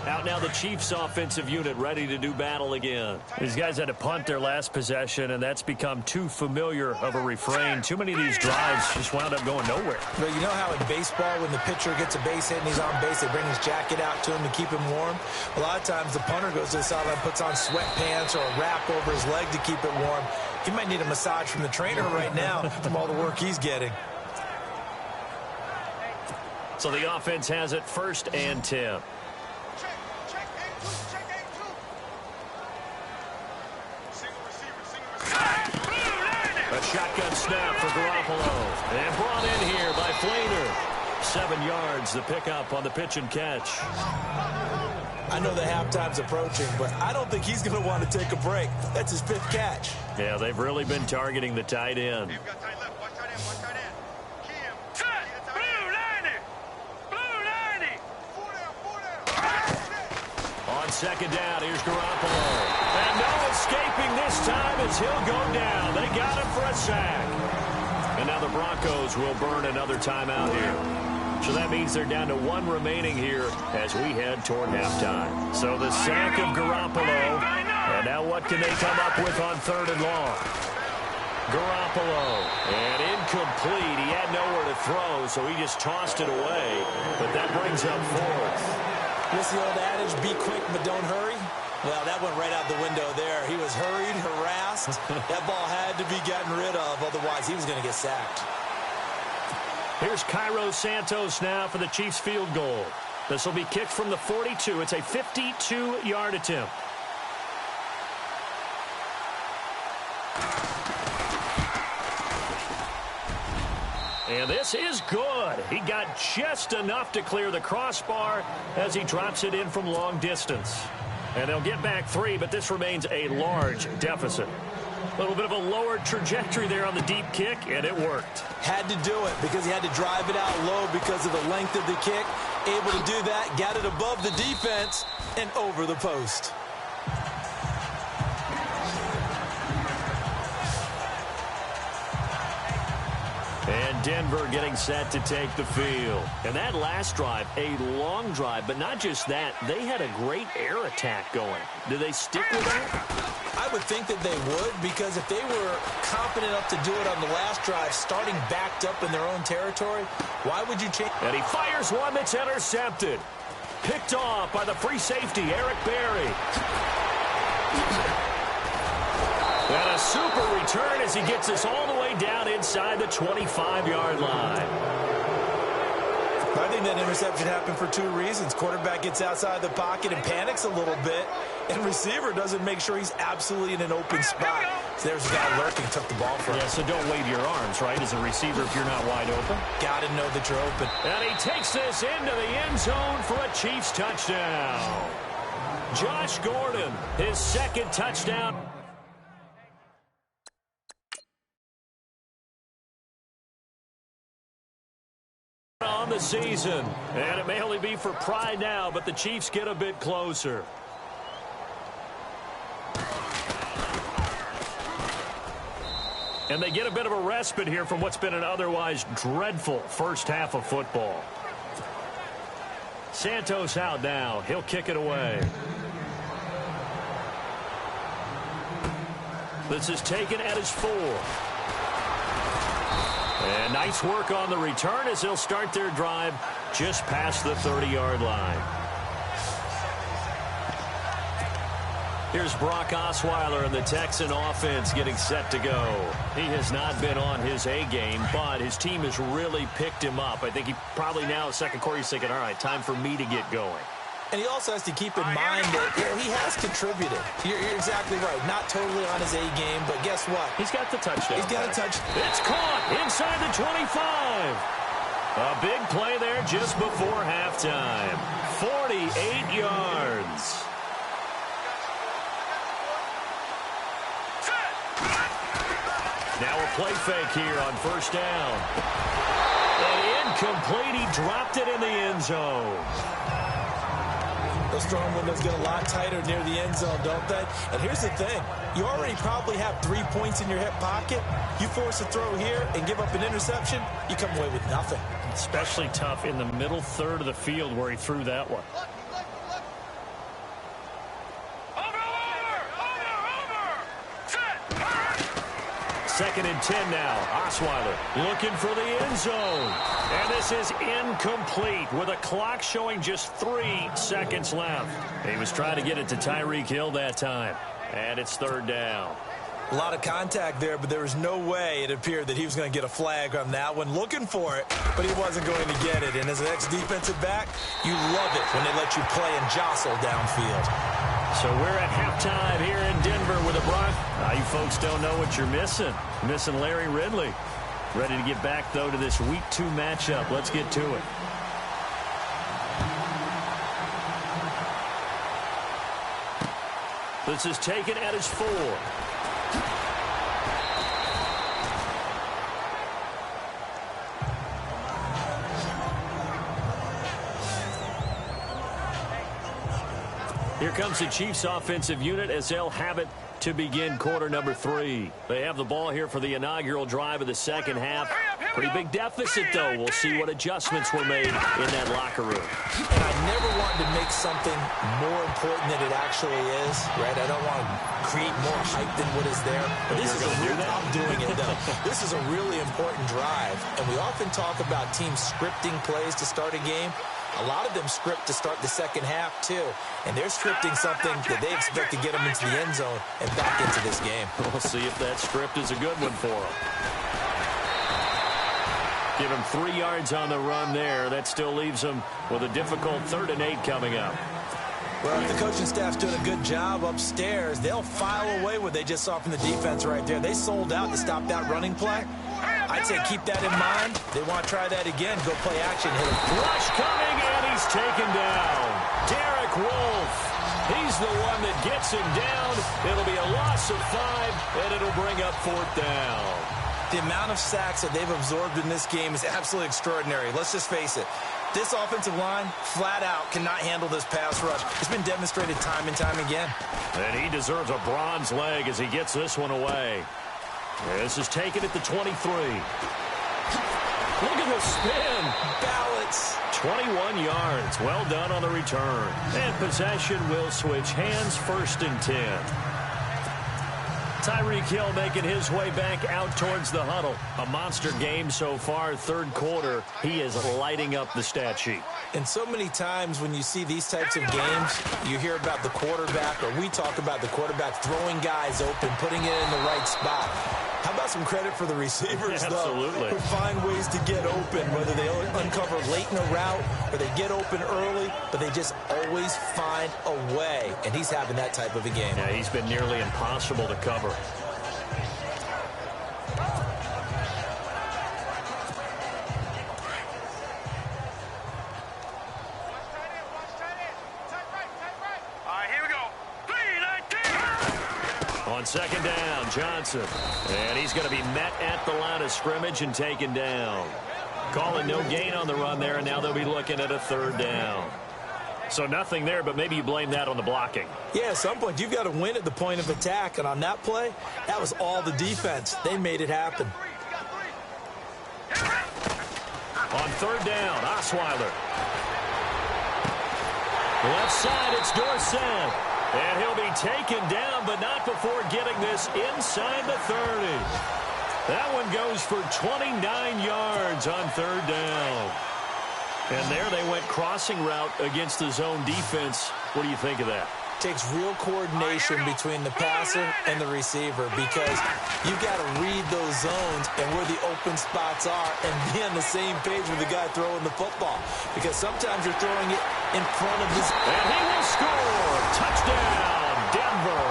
S3: Out now the Chiefs offensive unit ready to do battle again. These guys had to punt their last possession, and that's become too familiar of a refrain. Too many of these drives just wound up going nowhere.
S1: But you know how in baseball when the pitcher gets a base hit and he's on base, they bring his jacket out to him to keep him warm? A lot of times the punter goes to the sideline, puts on sweatpants or a wrap over his leg to keep it warm. He might need a massage from the trainer right now from all the work he's getting.
S3: So the offense has it 1st and 10. A shotgun snap for Garoppolo. And brought in here by Flainer. 7 yards, the pickup on the pitch and catch.
S1: I know the halftime's approaching, but I don't think he's going to want to take a break. That's his 5th catch.
S3: Yeah, they've really been targeting the tight end. On 2nd down, here's Garoppolo. And no escaping this time as he'll go down. They got him for a sack. And now the Broncos will burn another timeout here. So that means they're down to 1 remaining here as we head toward halftime. So the sack of Garoppolo. And now what can they come up with on 3rd and long? Garoppolo. And incomplete. He had nowhere to throw, so he just tossed it away. But that brings up 4th.
S1: What's the old adage, be quick but don't hurry? Well, that went right out the window there. He was hurried, harassed. That ball had to be gotten rid of, otherwise he was going to get sacked.
S3: Here's Cairo Santos now for the Chiefs field goal. This will be kicked from the 42. It's a 52-yard attempt. And this is good. He got just enough to clear the crossbar as he drops it in from long distance. And they'll get back 3, but this remains a large deficit. A little bit of a lower trajectory there on the deep kick, and it worked.
S1: Had to do it because he had to drive it out low because of the length of the kick. Able to do that, got it above the defense and over the post.
S3: And Denver getting set to take the field. And that last drive, a long drive, but not just that, they had a great air attack going. Do they stick with that?
S1: I would think that they would, because if they were confident enough to do it on the last drive, starting backed up in their own territory, why would you change?
S3: And he fires one that's intercepted. Picked off by the free safety, Eric Berry. And a super return as he gets us all the way down inside the 25-yard line.
S1: I think that interception happened for 2 reasons. Quarterback gets outside the pocket and panics a little bit, and receiver doesn't make sure he's absolutely in an open spot. So there's a guy lurking, took the ball from him.
S3: Yeah, so don't wave your arms, right, as a receiver if you're not wide open.
S1: Got to know that you're open.
S3: And he takes this into the end zone for a Chiefs touchdown. Josh Gordon, his second touchdown. On the season, and it may only be for pride now, but the Chiefs get a bit closer. And they get a bit of a respite here from what's been an otherwise dreadful first half of football. Santos out now. He'll kick it away. This is taken at his 4. And nice work on the return as they'll start their drive just past the 30-yard line. Here's Brock Osweiler and the Texan offense getting set to go. He has not been on his A game, but his team has really picked him up. I think he probably now, second quarter, he's thinking, all right, time for me to get going.
S1: And he also has to keep in mind that he has contributed. You're exactly right. Not totally on his A game, but guess what?
S3: He's got the touchdown.
S1: He's got a touchdown.
S3: It's caught inside the 25. A big play there just before halftime. 48 yards. Now a play fake here on first down. And incomplete. He dropped it in the end zone.
S1: Those throwing windows get a lot tighter near the end zone, don't they? And here's the thing. You already probably have 3 points in your hip pocket. You force a throw here and give up an interception, you come away with nothing.
S3: Especially tough in the middle third of the field where he threw that one. Second and 10 now. Osweiler looking for the end zone. And this is incomplete with a clock showing just 3 seconds left. He was trying to get it to Tyreek Hill that time. And it's third down.
S1: A lot of contact there, but there was no way it appeared that he was going to get a flag on that one. Looking for it, but he wasn't going to get it. And as an ex-defensive back, you love it when they let you play and jostle downfield.
S3: So we're at halftime here in Denver with a Brock. You folks don't know what you're missing. Missing Larry Ridley. Ready to get back, though, to this Week 2 matchup. Let's get to it. This is taken at his 4. Here comes the Chiefs offensive unit as they'll have it to begin quarter number 3. They have the ball here for the inaugural drive of the second half. Pretty big deficit, though. We'll see what adjustments were made in that locker room.
S1: And I never wanted to make something more important than it actually is, right? I don't want to create more hype than what is there. But this is I'm doing it, though. This is a really important drive. And we often talk about teams scripting plays to start a game. A lot of them script to start the second half, too. And they're scripting something that they expect to get them into the end zone and back into this game.
S3: We'll see if that script is a good one for them. Give him 3 yards on the run there. That still leaves him with a difficult 3rd and 8 coming up.
S1: Well, if the coaching staff's doing a good job upstairs, they'll file away what they just saw from the defense right there. They sold out to stop that running play. I'd say keep that in mind. They want to try that again. Go play action. Hit him.
S3: Rush coming, and he's taken down. Derek Wolfe. He's the one that gets him down. It'll be a loss of 5, and it'll bring up 4th down.
S1: The amount of sacks that they've absorbed in this game is absolutely extraordinary. Let's just face it. This offensive line, flat out, cannot handle this pass rush. It's been demonstrated time and time again.
S3: And he deserves a bronze leg as he gets this one away. This is taken at the 23. Look at the spin.
S1: Balance.
S3: 21 yards. Well done on the return. And possession will switch hands, 1st and 10. Tyreek Hill making his way back out towards the huddle. A monster game so far, 3rd quarter. He is lighting up the stat sheet.
S1: And so many times when you see these types of games, you hear about the quarterback, or we talk about the quarterback throwing guys open, putting it in the right spot. How about some credit for the receivers,
S3: Yeah,
S1: though?
S3: absolutely.
S1: Who find ways to get open, whether they uncover late in a route or they get open early, but they just always find a way. And he's having that type of a game.
S3: Yeah, he's been nearly impossible to cover. On 2nd down, Johnson. And he's going to be met at the line of scrimmage and taken down. Calling no gain on the run there, and now they'll be looking at a 3rd down. So nothing there, but maybe you blame that on the blocking.
S1: Yeah, at some point, you've got to win at the point of attack. And on that play, that was all the defense. They made it happen.
S3: On 3rd down, Osweiler. Left side, it's Dorsett. And he'll be taken down, but not before getting this inside the 30. That one goes for 29 yards on 3rd down. And there they went crossing route against the zone defense. What do you think of that?
S1: Takes real coordination between the passer and the receiver, because you've got to read those zones and where the open spots are and be on the same page with the guy throwing the football, because sometimes you're throwing it in front of his...
S3: And he will score! Touchdown, Denver!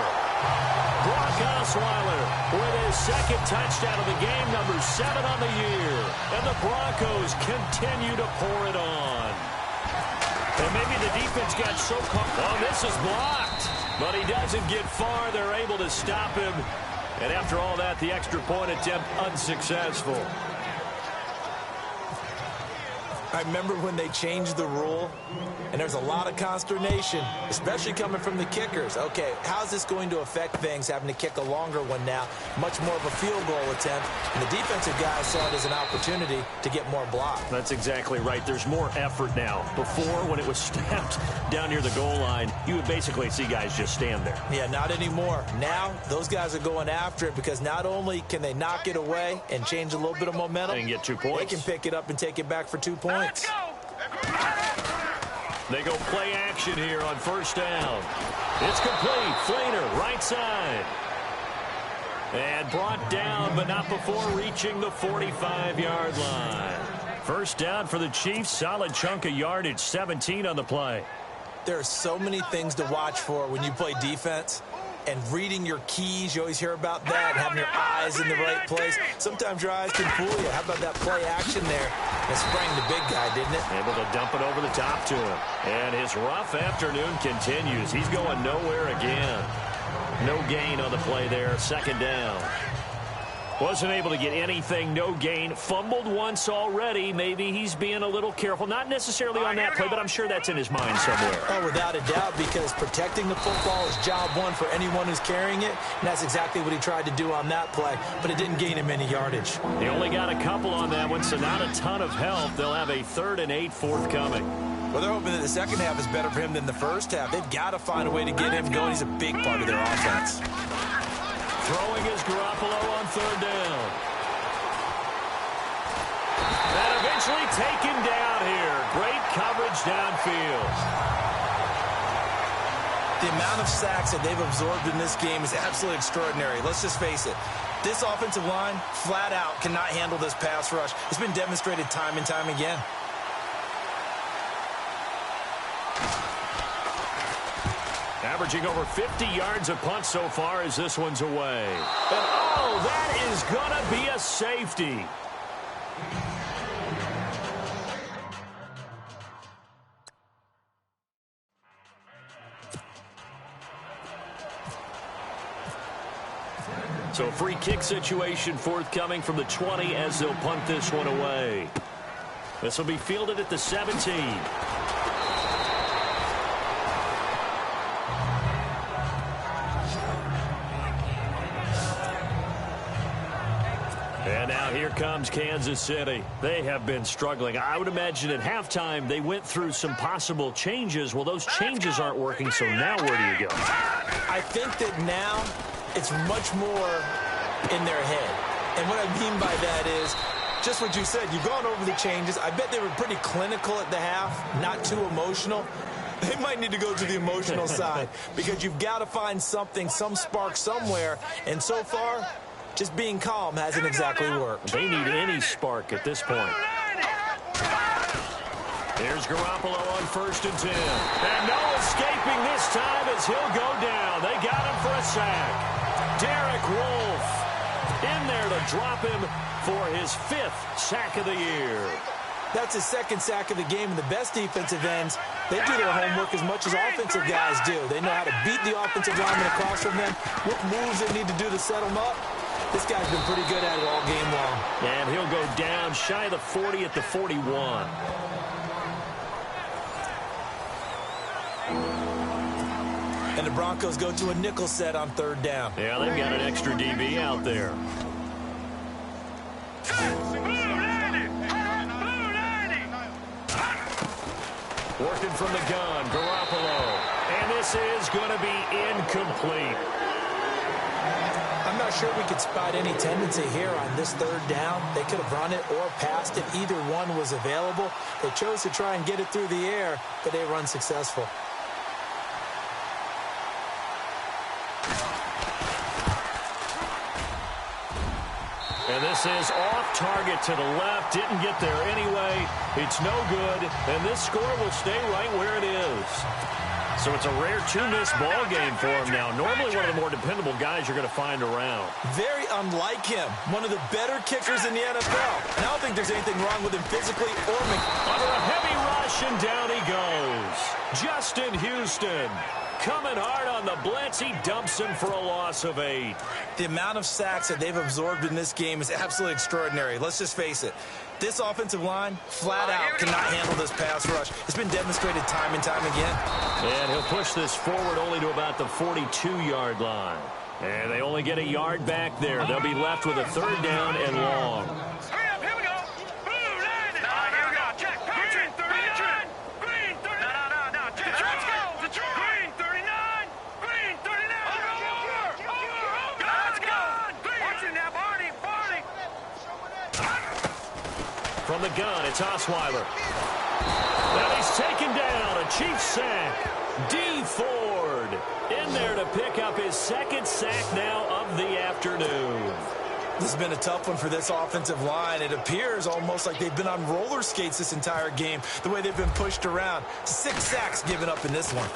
S3: Brock Osweiler with his 2nd touchdown of the game, number 7 on the year. And the Broncos continue to pour it on. And maybe the defense got so caught. Oh, this is blocked. But he doesn't get far. They're able to stop him. And after all that, the extra point attempt unsuccessful.
S1: I remember when they changed the rule, and there's a lot of consternation, especially coming from the kickers. Okay, how's this going to affect things, having to kick a longer one now, much more of a field goal attempt, and the defensive guys saw it as an opportunity to get more block.
S3: That's exactly right. There's more effort now. Before, when it was snapped down near the goal line, you would basically see guys just stand there.
S1: Yeah, not anymore. Now, those guys are going after it, because not only can they knock it away and change a little bit of momentum,
S3: and get 2 points.
S1: they can pick it up and take it back for 2 points.
S3: They go play action here on 1st down. It's complete. Flainer, right side. And brought down, but not before reaching the 45-yard line. 1st down for the Chiefs. Solid chunk of yardage, 17 on the play.
S1: There are so many things to watch for when you play defense. And reading your keys, you always hear about that, having your eyes in the right place. Sometimes your eyes can fool you. How about that play action there? It sprang the big guy, didn't it?
S3: Able to dump it over the top to him. And his rough afternoon continues. He's going nowhere again. No gain on the play there. 2nd down. Wasn't able to get anything, no gain. Fumbled once already. Maybe he's being a little careful. Not necessarily on that play, but I'm sure that's in his mind somewhere.
S1: Oh, without a doubt, because protecting the football is job one for anyone who's carrying it. And that's exactly what he tried to do on that play, but it didn't gain him any yardage.
S3: He only got a couple on that one, so not a ton of help. They'll have a 3rd and 8 forthcoming.
S1: Well, they're hoping that the second half is better for him than the first half. They've got to find a way to get him going. He's a big part of their offense.
S3: Throwing is Garoppolo on 3rd down. And eventually taken down here. Great coverage downfield.
S1: The amount of sacks that they've absorbed in this game is absolutely extraordinary. Let's just face it. This offensive line, flat out, cannot handle this pass rush. It's been demonstrated time and time again.
S3: Averaging over 50 yards a punt so far as this one's away. And oh, that is going to be a safety. So a free kick situation forthcoming from the 20 as they'll punt this one away. This will be fielded at the 17. And now here comes Kansas City. They have been struggling. I would imagine at halftime they went through some possible changes. Well, those changes aren't working, so now where do you go?
S1: I think that now it's much more in their head. And what I mean by that is just what you said. You've gone over the changes. I bet they were pretty clinical at the half, not too emotional. They might need to go to the emotional side because you've got to find something, some spark somewhere. And so far, just being calm hasn't exactly worked.
S3: They need any spark at this point. Here's Garoppolo on 1st and 10. And no escaping this time as he'll go down. They got him for a sack. Derek Wolfe in there to drop him for his 5th sack of the year.
S1: That's his 2nd sack of the game, and the best defensive ends, they do their homework as much as offensive guys do. They know how to beat the offensive lineman across from them, what moves they need to do to set them up. This guy's been pretty good at it all game long.
S3: And he'll go down shy of the 40 at the 41.
S1: And the Broncos go to a nickel set on 3rd down.
S3: Yeah, they've got an extra DB out there. Working from the gun, Garoppolo. And this is going to be incomplete.
S1: I'm not sure we could spot any tendency here on this 3rd down. They could have run it or passed it. Either one was available. They chose to try and get it through the air, but they run successful.
S3: And this is off target to the left. Didn't get there anyway. It's no good. And this score will stay right where it is. So it's a rare 2-miss ball game for him now. Normally one of the more dependable guys you're going to find around.
S1: Very unlike him. One of the better kickers in the NFL. And I don't think there's anything wrong with him physically or
S3: under a heavy rush, and down he goes. Justin Houston coming hard on the blitz. He dumps him for a loss of 8.
S1: The amount of sacks that they've absorbed in this game is absolutely extraordinary. Let's just face it. This offensive line, flat out, cannot handle this pass rush. It's been demonstrated time and time again.
S3: And he'll push this forward only to about the 42-yard line. And they only get a yard back there. They'll be left with a 3rd down and long.
S2: Here we go. Blue line. Here we go. Check. Green 39. Green 39. No. Let's go. Green 39. Green 39. Let's go. Watch it now, Barney.
S3: From the gun, it's Osweiler. And he's taken down. A Chiefs sack. D. Ford in there to pick up his 2nd sack now of the afternoon.
S1: This has been a tough one for this offensive line. It appears almost like they've been on roller skates this entire game, the way they've been pushed around. 6 sacks given up in this one.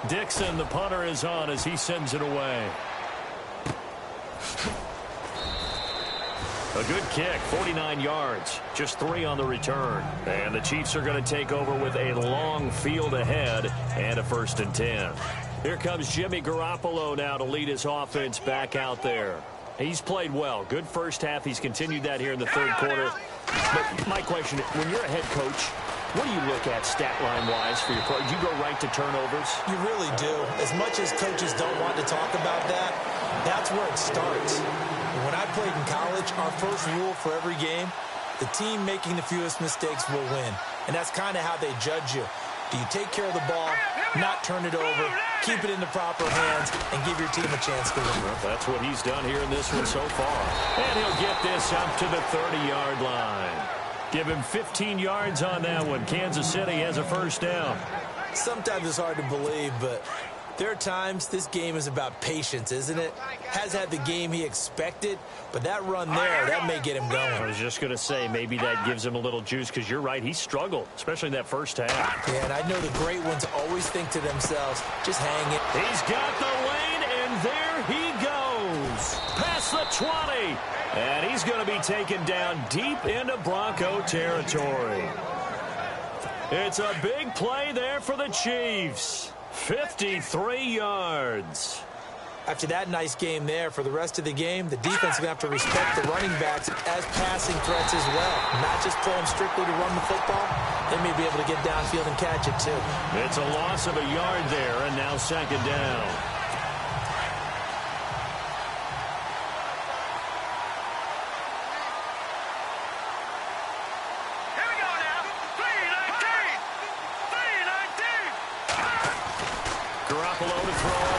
S3: Dixon, the punter, is on as he sends it away. A good kick, 49 yards, just 3 on the return. And the Chiefs are going to take over with a long field ahead and a 1st and 10. Here comes Jimmy Garoppolo now to lead his offense back out there. He's played well. Good first half. He's continued that here in the 3rd quarter. But my question, when you're a head coach, what do you look at stat line-wise for your pro? Do you go right to turnovers?
S1: You really do. As much as coaches don't want to talk about that, that's where it starts. When I played in college, our first rule for every game, the team making the fewest mistakes will win. And that's kind of how they judge you. Do you take care of the ball, not turn it over, keep it in the proper hands, and give your team a chance to win?
S3: Well, that's what he's done here in this one so far. And he'll get this up to the 30-yard line. Give him 15 yards on that one. Kansas City has a 1st down.
S1: Sometimes it's hard to believe, but there are times this game is about patience, isn't it? Has had the game he expected, but that run there, that may get him going.
S3: I was just going to say, maybe that gives him a little juice, because you're right, he struggled, especially in that first half.
S1: Yeah, and I know the great ones always think to themselves, just hang it.
S3: He's got the lane, and there he goes. Past the 20. And he's going to be taken down deep into Bronco territory. It's a big play there for the Chiefs. 53 yards.
S1: After that nice game there, for the rest of the game, the defense is going to have to respect the running backs as passing threats as well. Not just pull them strictly to run the football. They may be able to get downfield and catch it, too.
S3: It's a loss of a yard there, and now second down.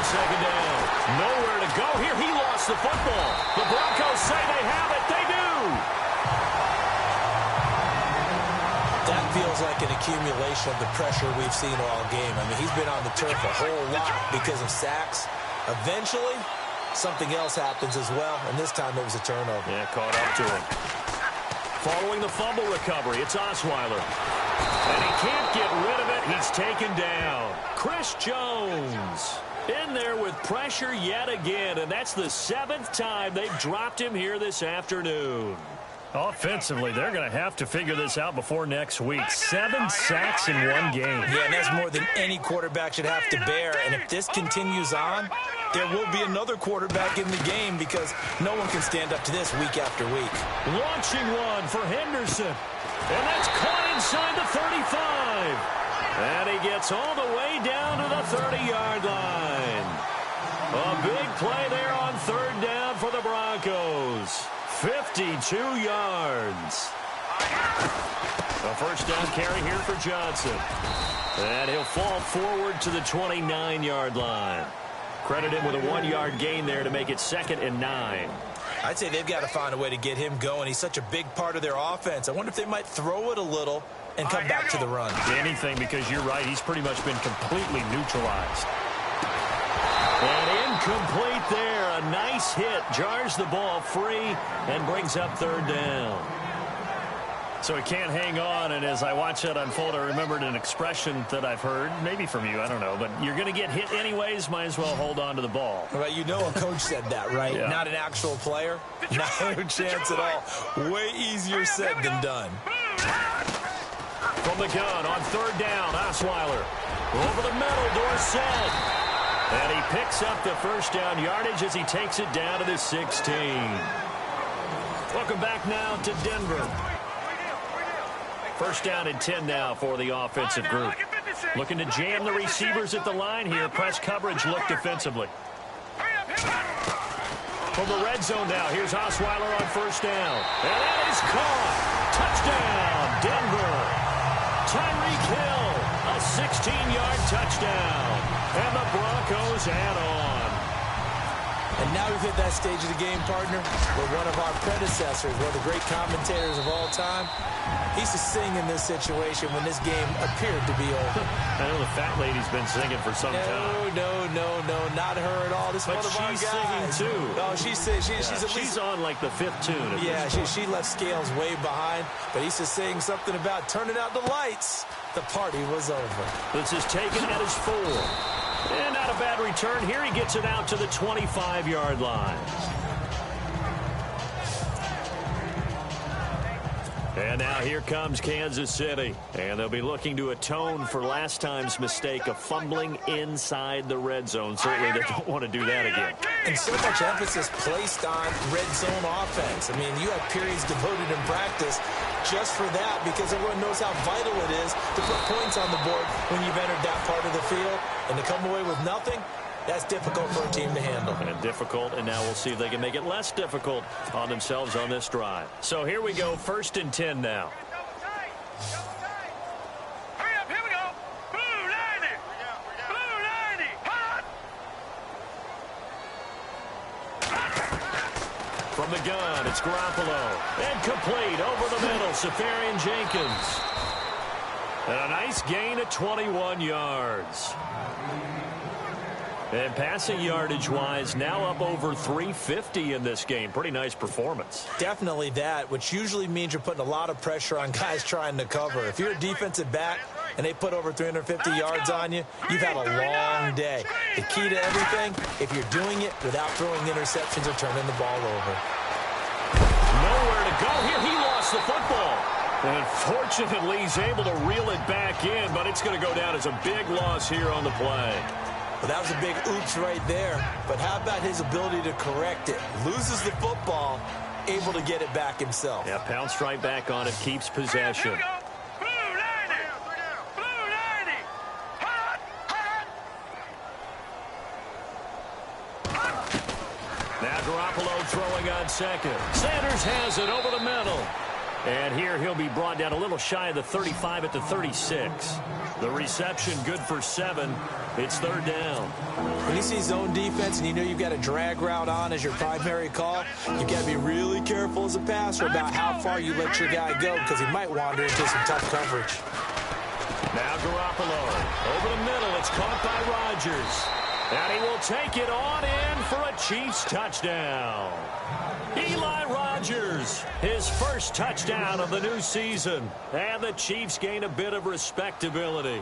S3: Second down. Nowhere to go here. He lost the football. The Broncos say they have it. They do.
S1: That feels like an accumulation of the pressure we've seen all game. I mean, he's been on the turf a whole lot because of sacks. Eventually, something else happens as well, and this time it was a turnover.
S3: Yeah, caught up to him. Following the fumble recovery, it's Osweiler. And he can't get rid of it. He's taken down. Chris Jones in there with pressure yet again, and that's the 7th time they've dropped him here this afternoon.
S5: Offensively, they're going to have to figure this out before next week. 7 sacks in one game.
S1: Yeah, and that's more than any quarterback should have to bear. And if this continues on, there will be another quarterback in the game because no one can stand up to this week after week.
S3: Launching one for Henderson. And that's caught inside the 35. And he gets all the way down to the 30-yard line. A big play there on third down for the Broncos. 52 yards. A first down carry here for Johnson. And he'll fall forward to the 29-yard line. Credit him with a 1-yard gain there to make it 2nd and 9.
S1: I'd say they've got to find a way to get him going. He's such a big part of their offense. I wonder if they might throw it a little and come back to the run.
S5: Anything, because you're right. He's pretty much been completely neutralized.
S3: And incomplete there. A nice hit. Jars the ball free and brings up third down.
S5: So he can't hang on, and as I watch that unfold, I remembered an expression that I've heard, maybe from you, I don't know, but you're going to get hit anyways, might as well hold on to the ball.
S1: Well, you know a coach said that, right?
S5: Yeah.
S1: Not an actual player. Not a chance at all. Way easier said than done.
S3: From the gun on third down, Osweiler. Over the middle, Dorsett. And he picks up the first down yardage as he takes it down to the 16. Welcome back now to Denver. First down and 10 now for the offensive group. Looking to jam the receivers at the line here. Press coverage look defensively. From the red zone now, here's Osweiler on first down. And that is caught. Touchdown, Denver. Tyreek Hill, a 16-yard touchdown. And the Broncos add on.
S1: And now we've hit that stage of the game, partner, where one of our predecessors, one of the great commentators of all time, he used to sing in this situation when this game appeared to be over.
S5: I know the fat lady's been singing for some time.
S1: No, not her at all. This is one of our guys.
S5: But she's singing, too.
S1: No, she's
S5: on like the 5th tune.
S1: Yeah, she left Scales way behind, but he used to sing something about turning out the lights. The party was over.
S3: This is taken at his 4. And not a bad return here. He gets it out to the 25-yard line. And now here comes Kansas City. And they'll be looking to atone for last time's mistake of fumbling inside the red zone. Certainly they don't want to do that again.
S1: And so much emphasis placed on red zone offense. I mean, you have periods devoted in practice just for that because everyone knows how vital it is to put points on the board when you've entered that part of the field. And to come away with nothing, that's difficult for a team to handle.
S3: And difficult, and now we'll see if they can make it less difficult on themselves on this drive. So here we go, 1st and 10 now.
S2: Hurry up, here we go. Blue 90. Blue 90. Hot.
S3: From the gun, it's Garoppolo. And complete over the middle, Safarian Jenkins. And a nice gain of 21 yards. And passing yardage-wise, now up over 350 in this game. Pretty nice performance.
S1: Definitely that, which usually means you're putting a lot of pressure on guys trying to cover. If you're a defensive back and they put over 350 yards on you, you've had a long day. The key to everything, if you're doing it without throwing interceptions or turning the ball over.
S3: Nowhere to go here. He lost the football. And fortunately, he's able to reel it back in, but it's going to go down as a big loss here on the play.
S1: Well, that was a big oops right there. But how about his ability to correct it? Loses the football, able to get it back himself.
S3: Yeah, pounced right back on it, keeps possession.
S2: Here we go. Blue 90. Blue 90. Hot, hot.
S3: Now Garoppolo throwing on second. Sanders has it over the middle. And here he'll be brought down a little shy of the 35 at the 36. The reception good for 7. It's third down.
S1: When you see zone defense and you know you've got a drag route on as your primary call, you've got to be really careful as a passer about how far you let your guy go because he might wander into some tough coverage.
S3: Now Garoppolo over the middle. It's caught by Rodgers. And he will take it on in for a Chiefs touchdown. Eli Rodgers, his first touchdown of the new season. And the Chiefs gain a bit of respectability.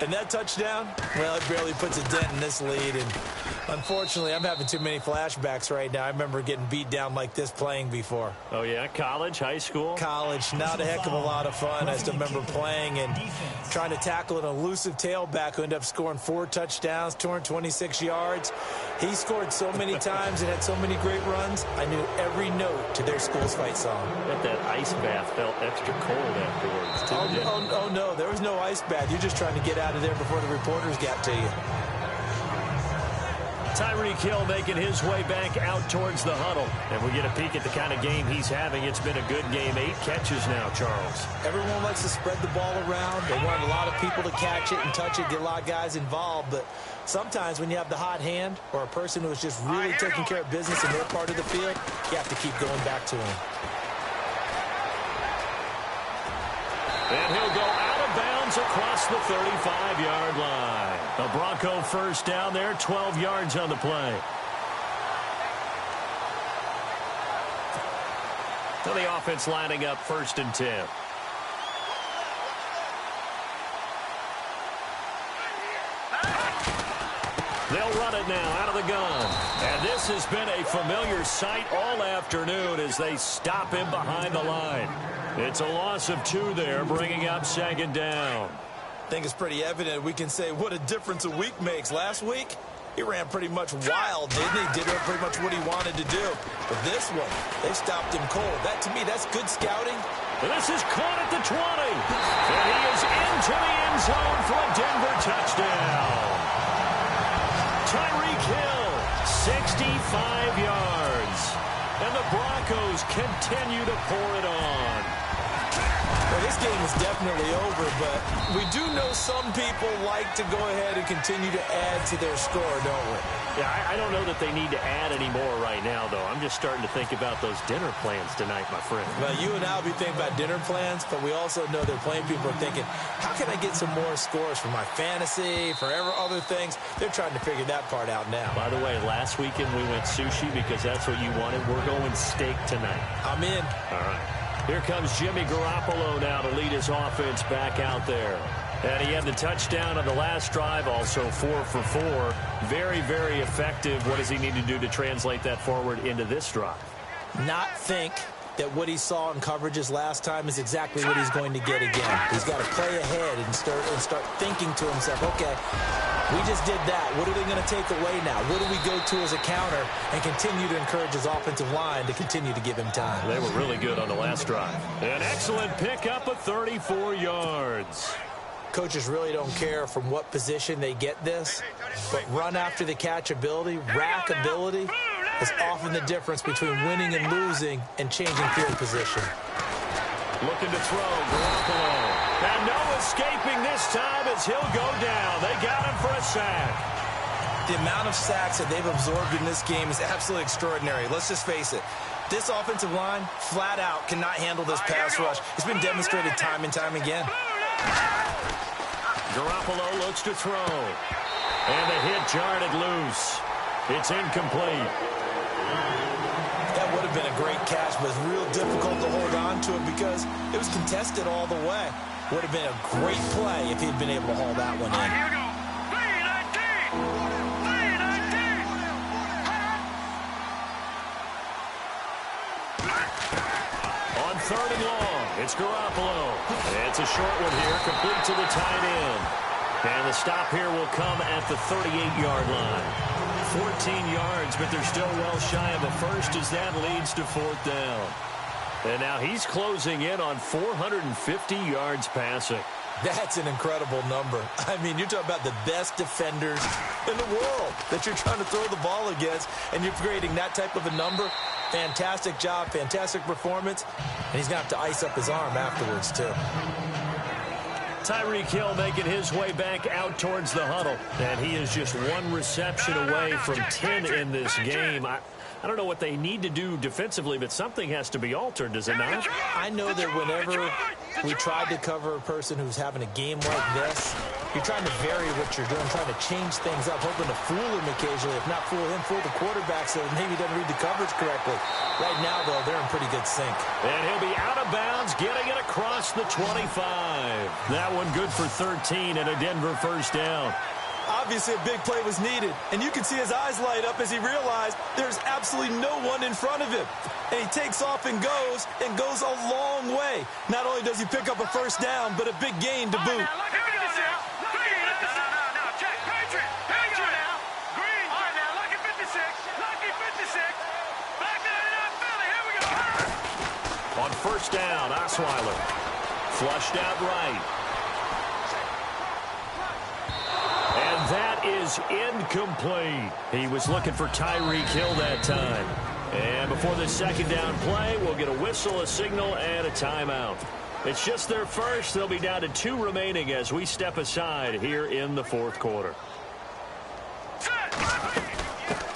S1: And that touchdown, well, it barely puts a dent in this lead. And unfortunately, I'm having too many flashbacks right now. I remember getting beat down like this playing before.
S3: Oh, yeah? College, high school?
S1: College, not a heck of a lot of fun. I still remember playing and trying to tackle an elusive tailback who ended up scoring 4 touchdowns, 226 yards. He scored so many times and had so many great runs, I knew every note to their school's fight song.
S3: I bet that ice bath felt extra cold afterwards, too.
S1: Oh, no, there was no ice bath. You're just trying to get out of there before the reporters got to you.
S3: Tyreek Hill making his way back out towards the huddle. And we get a peek at the kind of game he's having. It's been a good game. 8 catches now, Charles.
S1: Everyone likes to spread the ball around. They want a lot of people to catch it and touch it, get a lot of guys involved. But sometimes when you have the hot hand or a person who is just really taking care of business in their part of the field, you have to keep going back to him.
S3: And he'll go out of bounds across the 35-yard line. A Bronco first down there, 12 yards on the play. So the offense lining up 1st and 10. They'll run it now out of the gun. And this has been a familiar sight all afternoon as they stop him behind the line. It's a loss of 2 there, bringing up 2nd down.
S1: I think it's pretty evident. We can say what a difference a week makes. Last week, he ran pretty much wild, didn't he? Did pretty much what he wanted to do. But this one, they stopped him cold. That, to me, that's good scouting.
S3: And this is caught at the 20. And he is into the end zone for a Denver touchdown. Tyreek Hill, 65 yards. And the Broncos continue to pour it on.
S1: Well, this game is definitely over, but we do know some people like to go ahead and continue to add to their score, don't we?
S3: Yeah, I don't know that they need to add any more right now, though. I'm just starting to think about those dinner plans tonight, my friend.
S1: Well, you and I will be thinking about dinner plans, but we also know that playing people are thinking, how can I get some more scores for my fantasy, for other things? They're trying to figure that part out now.
S3: By the way, last weekend we went sushi because that's what you wanted. We're going steak tonight.
S1: I'm in.
S3: All right. Here comes Jimmy Garoppolo now to lead his offense back out there. And he had the touchdown on the last drive, also 4 for 4. Very, very effective. What does he need to do to translate that forward into this drive?
S1: Not think that what he saw in coverages last time is exactly what he's going to get again. He's got to play ahead and start thinking to himself, okay, we just did that. What are they going to take away now? What do we go to as a counter? And continue to encourage his offensive line to continue to give him time.
S3: They were really good on the last drive. An excellent pickup of 34 yards.
S1: Coaches really don't care from what position they get this, but run after the catch ability, rack ability, is often the difference between winning and losing and changing field position.
S3: Looking to throw, Garoppolo. And no escaping this time as he'll go down. They got him for a sack.
S1: The amount of sacks that they've absorbed in this game is absolutely extraordinary. Let's just face it. This offensive line, flat out, cannot handle this pass rush. It's been demonstrated time and time again.
S3: Garoppolo looks to throw. And the hit jarred it loose. It's incomplete.
S1: That would have been a great catch, but it's real difficult to hold on to it because it was contested all the way. Would have been a great play if he'd been able to haul that one in.
S2: Here we go. 3-19.
S3: On 3rd and long, it's Garoppolo. It's a short one here, complete to the tight end. And the stop here will come at the 38-yard line. 14 yards, but they're still well shy of a first as that leads to fourth down. And now he's closing in on 450 yards passing.
S1: That's an incredible number. I mean, you're talking about the best defenders in the world that you're trying to throw the ball against, and you're creating that type of a number. Fantastic job, fantastic performance, and he's going to have to ice up his arm afterwards, too.
S3: Tyreek Hill making his way back out towards the huddle, and he is just one reception away from 10 in this game. I don't know what they need to do defensively, but something has to be altered, does it not?
S1: I know that whenever we tried to cover a person who's having a game like this, you're trying to vary what you're doing, trying to change things up, hoping to fool him occasionally. If not fool him, fool the quarterback so that maybe he doesn't read the coverage correctly. Right now, though, they're in pretty good sync.
S3: And he'll be out of bounds, getting it across the 25. That one good for 13 and a Denver first down.
S1: Obviously, a big play was needed, and you can see his eyes light up as he realized there's absolutely no one in front of him. And he takes off and goes a long way. Not only does he pick up a first down, but a big gain to boot.
S3: On first down, Osweiler. Flushed out right. And that is incomplete. He was looking for Tyreek Hill that time. And before the second down play, we'll get a whistle, a signal, and a timeout. It's just their first. They'll be down to 2 remaining as we step aside here in the fourth quarter.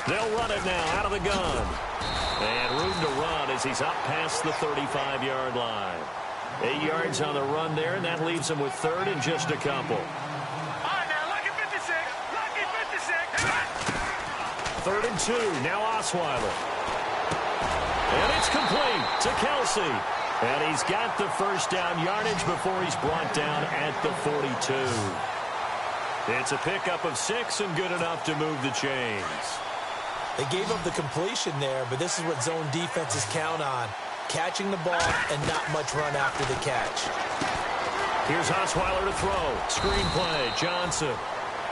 S3: They'll run it now out of the gun. And room to run as he's up past the 35-yard line. 8 yards on the run there, and that leaves him with third and just a couple. Third and 2, now Osweiler. And it's complete to Kelsey. And he's got the first down yardage before he's brought down at the 42. It's a pickup of 6 and good enough to move the chains.
S1: They gave up the completion there, but this is what zone defenses count on. Catching the ball and not much run after the catch.
S3: Here's Osweiler to throw. Screen play, Johnson.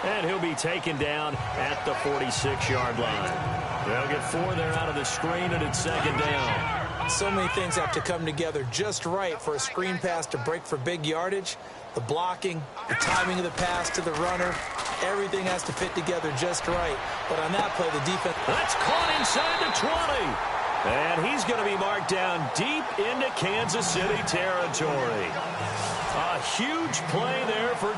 S3: And he'll be taken down at the 46-yard line. They'll get 4 there out of the screen, and it's second down.
S1: So many things have to come together just right for a screen pass to break for big yardage. The blocking, the timing of the pass to the runner, everything has to fit together just right. But on that play, the defense...
S3: That's caught inside the 20. And he's going to be marked down deep into Kansas City territory. A huge play there for...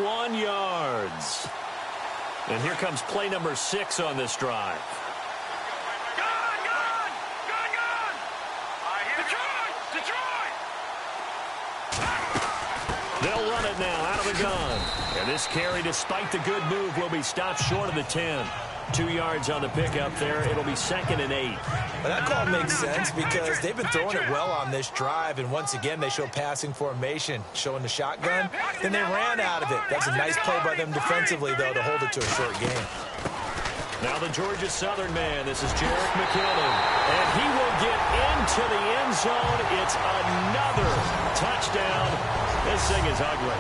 S3: 21 yards. And here comes play number 6 on this drive. They'll run it now out of the gun. And this carry, despite the good move, will be stopped short of the 10. 2 yards on the pickup there. It'll be 2nd and 8.
S1: Well, that call makes sense because they've been throwing it well on this drive, and once again they show passing formation, showing the shotgun. Then they ran out of it. That's a nice play by them defensively, though, to hold it to a short game.
S3: Now the Georgia Southern man. This is Jarek McKinnon. And he will get into the end zone. It's another touchdown. This thing is ugly.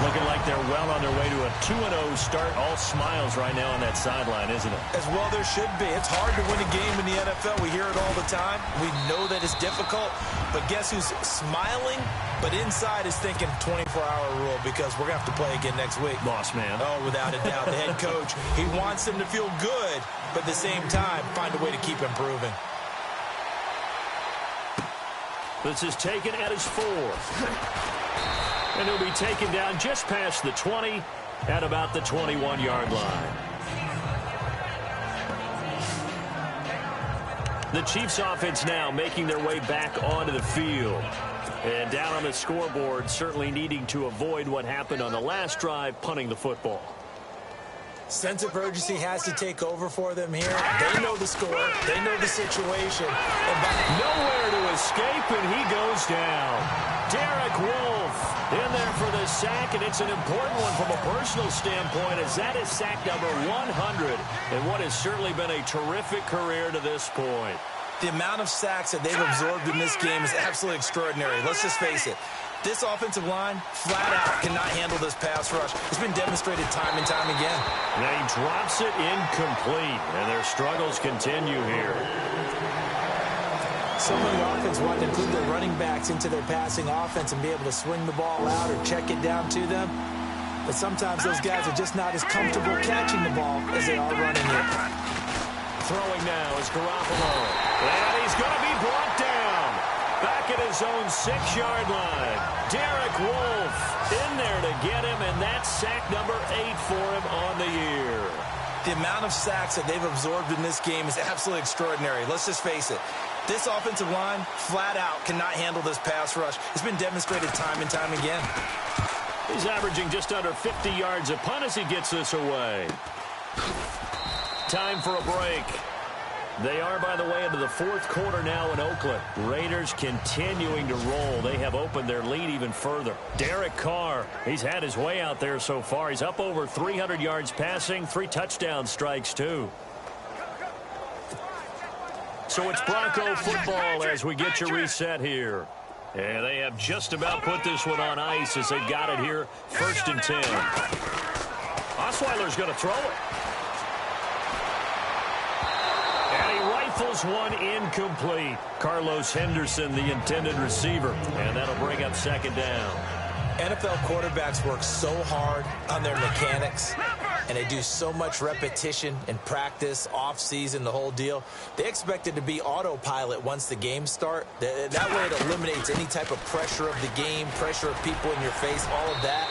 S3: Looking like they're well on their way to a 2-0 start. All smiles right now on that sideline, isn't it?
S1: As well there should be. It's hard to win a game in the NFL. We hear it all the time. We know that it's difficult. But guess who's smiling? But inside is thinking 24-hour rule because we're going to have to play again next week.
S3: Boss man.
S1: Oh, without a doubt. The head coach, he wants them to feel good, but at the same time, find a way to keep improving.
S3: This is taken at his 4. And he'll be taken down just past the 20 at about the 21-yard line. The Chiefs offense now making their way back onto the field. And down on the scoreboard, certainly needing to avoid what happened on the last drive, punting the football.
S1: Sense of urgency has to take over for them here. They know the score. They know the situation. And
S3: nowhere to escape, and he goes down. Derek Wolfe in there for the sack, and it's an important one from a personal standpoint as that is sack number 100 in what has certainly been a terrific career to this point.
S1: The amount of sacks that they've absorbed in this game is absolutely extraordinary. Let's just face it. This offensive line, flat out, cannot handle this pass rush. It's been demonstrated time and time again.
S3: Now he drops it incomplete, and their struggles continue here.
S1: So many offense want to include their running backs into their passing offense and be able to swing the ball out or check it down to them. But sometimes those guys are just not as comfortable catching the ball as they are running it.
S3: Throwing now is Garoppolo. And he's going to be brought down. Back at his own 6-yard line. Derek Wolfe in there to get him, and that's sack number 8 for him on the year.
S1: The amount of sacks that they've absorbed in this game is absolutely extraordinary. Let's just face it. This offensive line, flat out, cannot handle this pass rush. It's been demonstrated time and time again.
S3: He's averaging just under 50 yards a punt as he gets this away. Time for a break. They are, by the way, into the 4th quarter now in Oakland. Raiders continuing to roll. They have opened their lead even further. Derek Carr, he's had his way out there so far. He's up over 300 yards passing, 3 touchdown strikes, too. So it's Bronco football as we get your reset here. And they have just about put this one on ice as they've got it here, 1st and 10. Osweiler's going to throw it. Rifles one incomplete. Carlos Henderson, the intended receiver. And that'll bring up 2nd down.
S1: NFL quarterbacks work so hard on their mechanics, and they do so much repetition and practice, off-season, the whole deal. They expect it to be autopilot once the games start. That way it eliminates any type of pressure of the game, pressure of people in your face, all of that.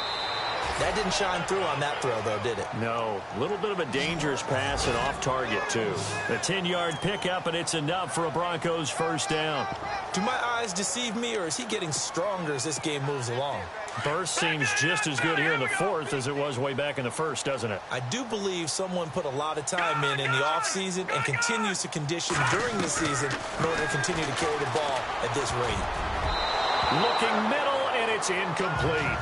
S1: That didn't shine through on that throw, though, did it?
S3: No. A little bit of a dangerous pass and off target, too. A 10-yard pickup, and it's enough for a Broncos 1st down.
S1: Do my eyes deceive me, or is he getting stronger as this game moves along?
S3: Burst seems just as good here in the 4th as it was way back in the 1st, doesn't it?
S1: I do believe someone put a lot of time in the offseason and continues to condition during the season in order to continue to carry the ball at this rate.
S3: Looking middle, and it's incomplete.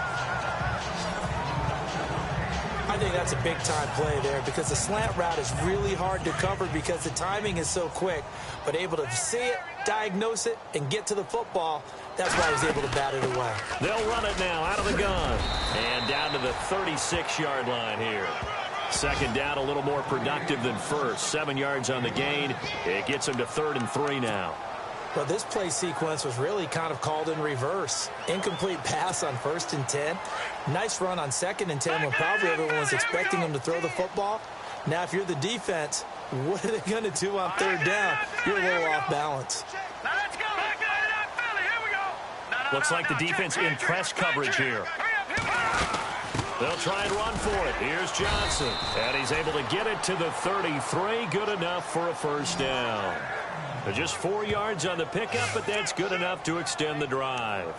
S1: I think that's a big-time play there because the slant route is really hard to cover because the timing is so quick. But able to see it, diagnose it, and get to the football, that's why he was able to bat it away.
S3: They'll run it now out of the gun. And down to the 36-yard line here. 2nd down, a little more productive than 1st. 7 yards on the gain. It gets him to 3rd and 3 now.
S1: Well, this play sequence was really kind of called in reverse. Incomplete pass on 1st and 10. Nice run on 2nd and 10 when probably everyone was expecting him to throw the football. Now, if you're the defense, what are they going to do on 3rd down? You're a little off balance.
S2: Now let's go. Here we go.
S3: Looks like the defense in press coverage here. They'll try and run for it. Here's Johnson. And he's able to get it to the 33. Good enough for a first down. Just 4 yards on the pickup, but that's good enough to extend the drive.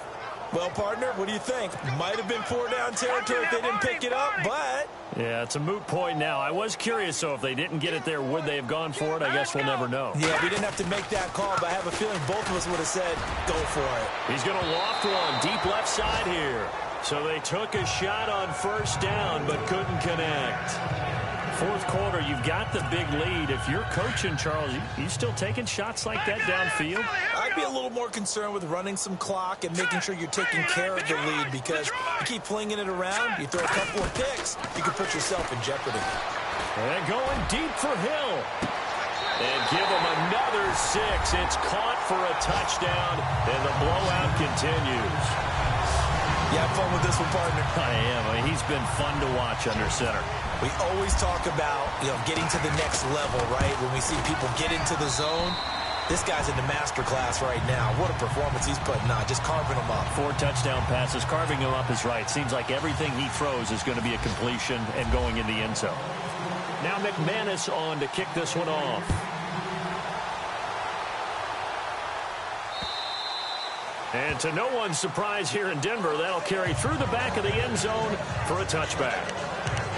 S1: Well, partner, what do you think? Might have been 4-down territory if they didn't pick it up, but...
S3: Yeah, it's a moot point now. I was curious, so if they didn't get it there, would they have gone for it? I guess we'll never know.
S1: Yeah, we didn't have to make that call, but I have a feeling both of us would have said, go for it.
S3: He's going to loft one deep left side here. So they took a shot on first down, but couldn't connect. Fourth quarter, you've got the big lead. If you're coaching, Charles, you still taking shots like that downfield?
S1: I'd be a little more concerned with running some clock and making sure you're taking care of the lead, because you keep flinging it around, you throw a couple of picks, you can put yourself in jeopardy.
S3: And going deep for Hill. And give him another 6. It's caught for a touchdown, and the blowout continues.
S1: You have fun with this one, partner?
S3: I am. I mean, he's been fun to watch under center.
S1: We always talk about, getting to the next level, right? When we see people get into the zone, this guy's in the master class right now. What a performance he's putting on, just carving them up.
S3: 4 touchdown passes. Carving him up is right. Seems like everything he throws is going to be a completion and going in the end zone. Now McManus on to kick this one off. And to no one's surprise here in Denver, that'll carry through the back of the end zone for a touchback.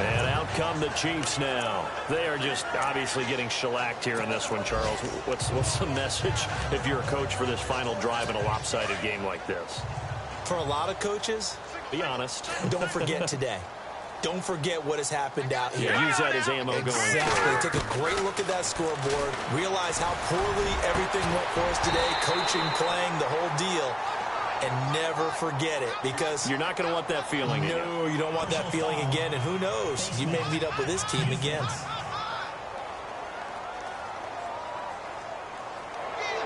S3: And out come the Chiefs now. They are just obviously getting shellacked here in this one, Charles. What's the message if you're a coach for this final drive in a lopsided game like this?
S1: For a lot of coaches,
S3: be honest.
S1: Don't forget today. Don't forget what has happened out here.
S3: Yeah, use that as ammo going.
S1: Exactly. Take a great look at that scoreboard. Realize how poorly everything went for us today. Coaching, playing, the whole deal. And never forget it, because
S3: you're not going to want that feeling again.
S1: No, you don't want that feeling again. And who knows? You may meet up with this team again.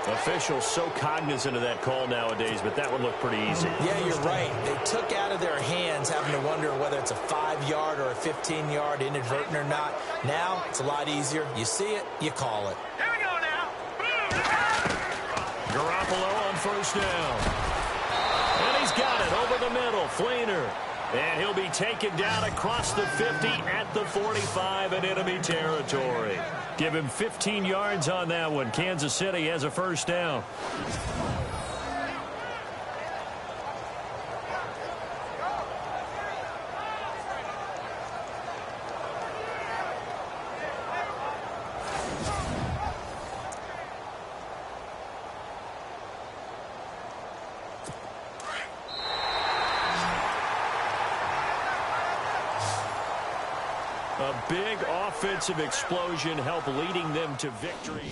S3: Officials so cognizant of that call nowadays, but that would look pretty easy.
S1: Yeah, you're right. They took out of their hands having to wonder whether it's a 5-yard or a 15-yard, inadvertent or not. Now, it's a lot easier. You see it, you call it.
S2: Here we go now.
S3: Garoppolo on first down. And he's got it over the middle. Fleener. And he'll be taken down across the 50 at the 45 in enemy territory. Give him 15 yards on that one. Kansas City has a first down. A big offensive explosion helped leading them to victory.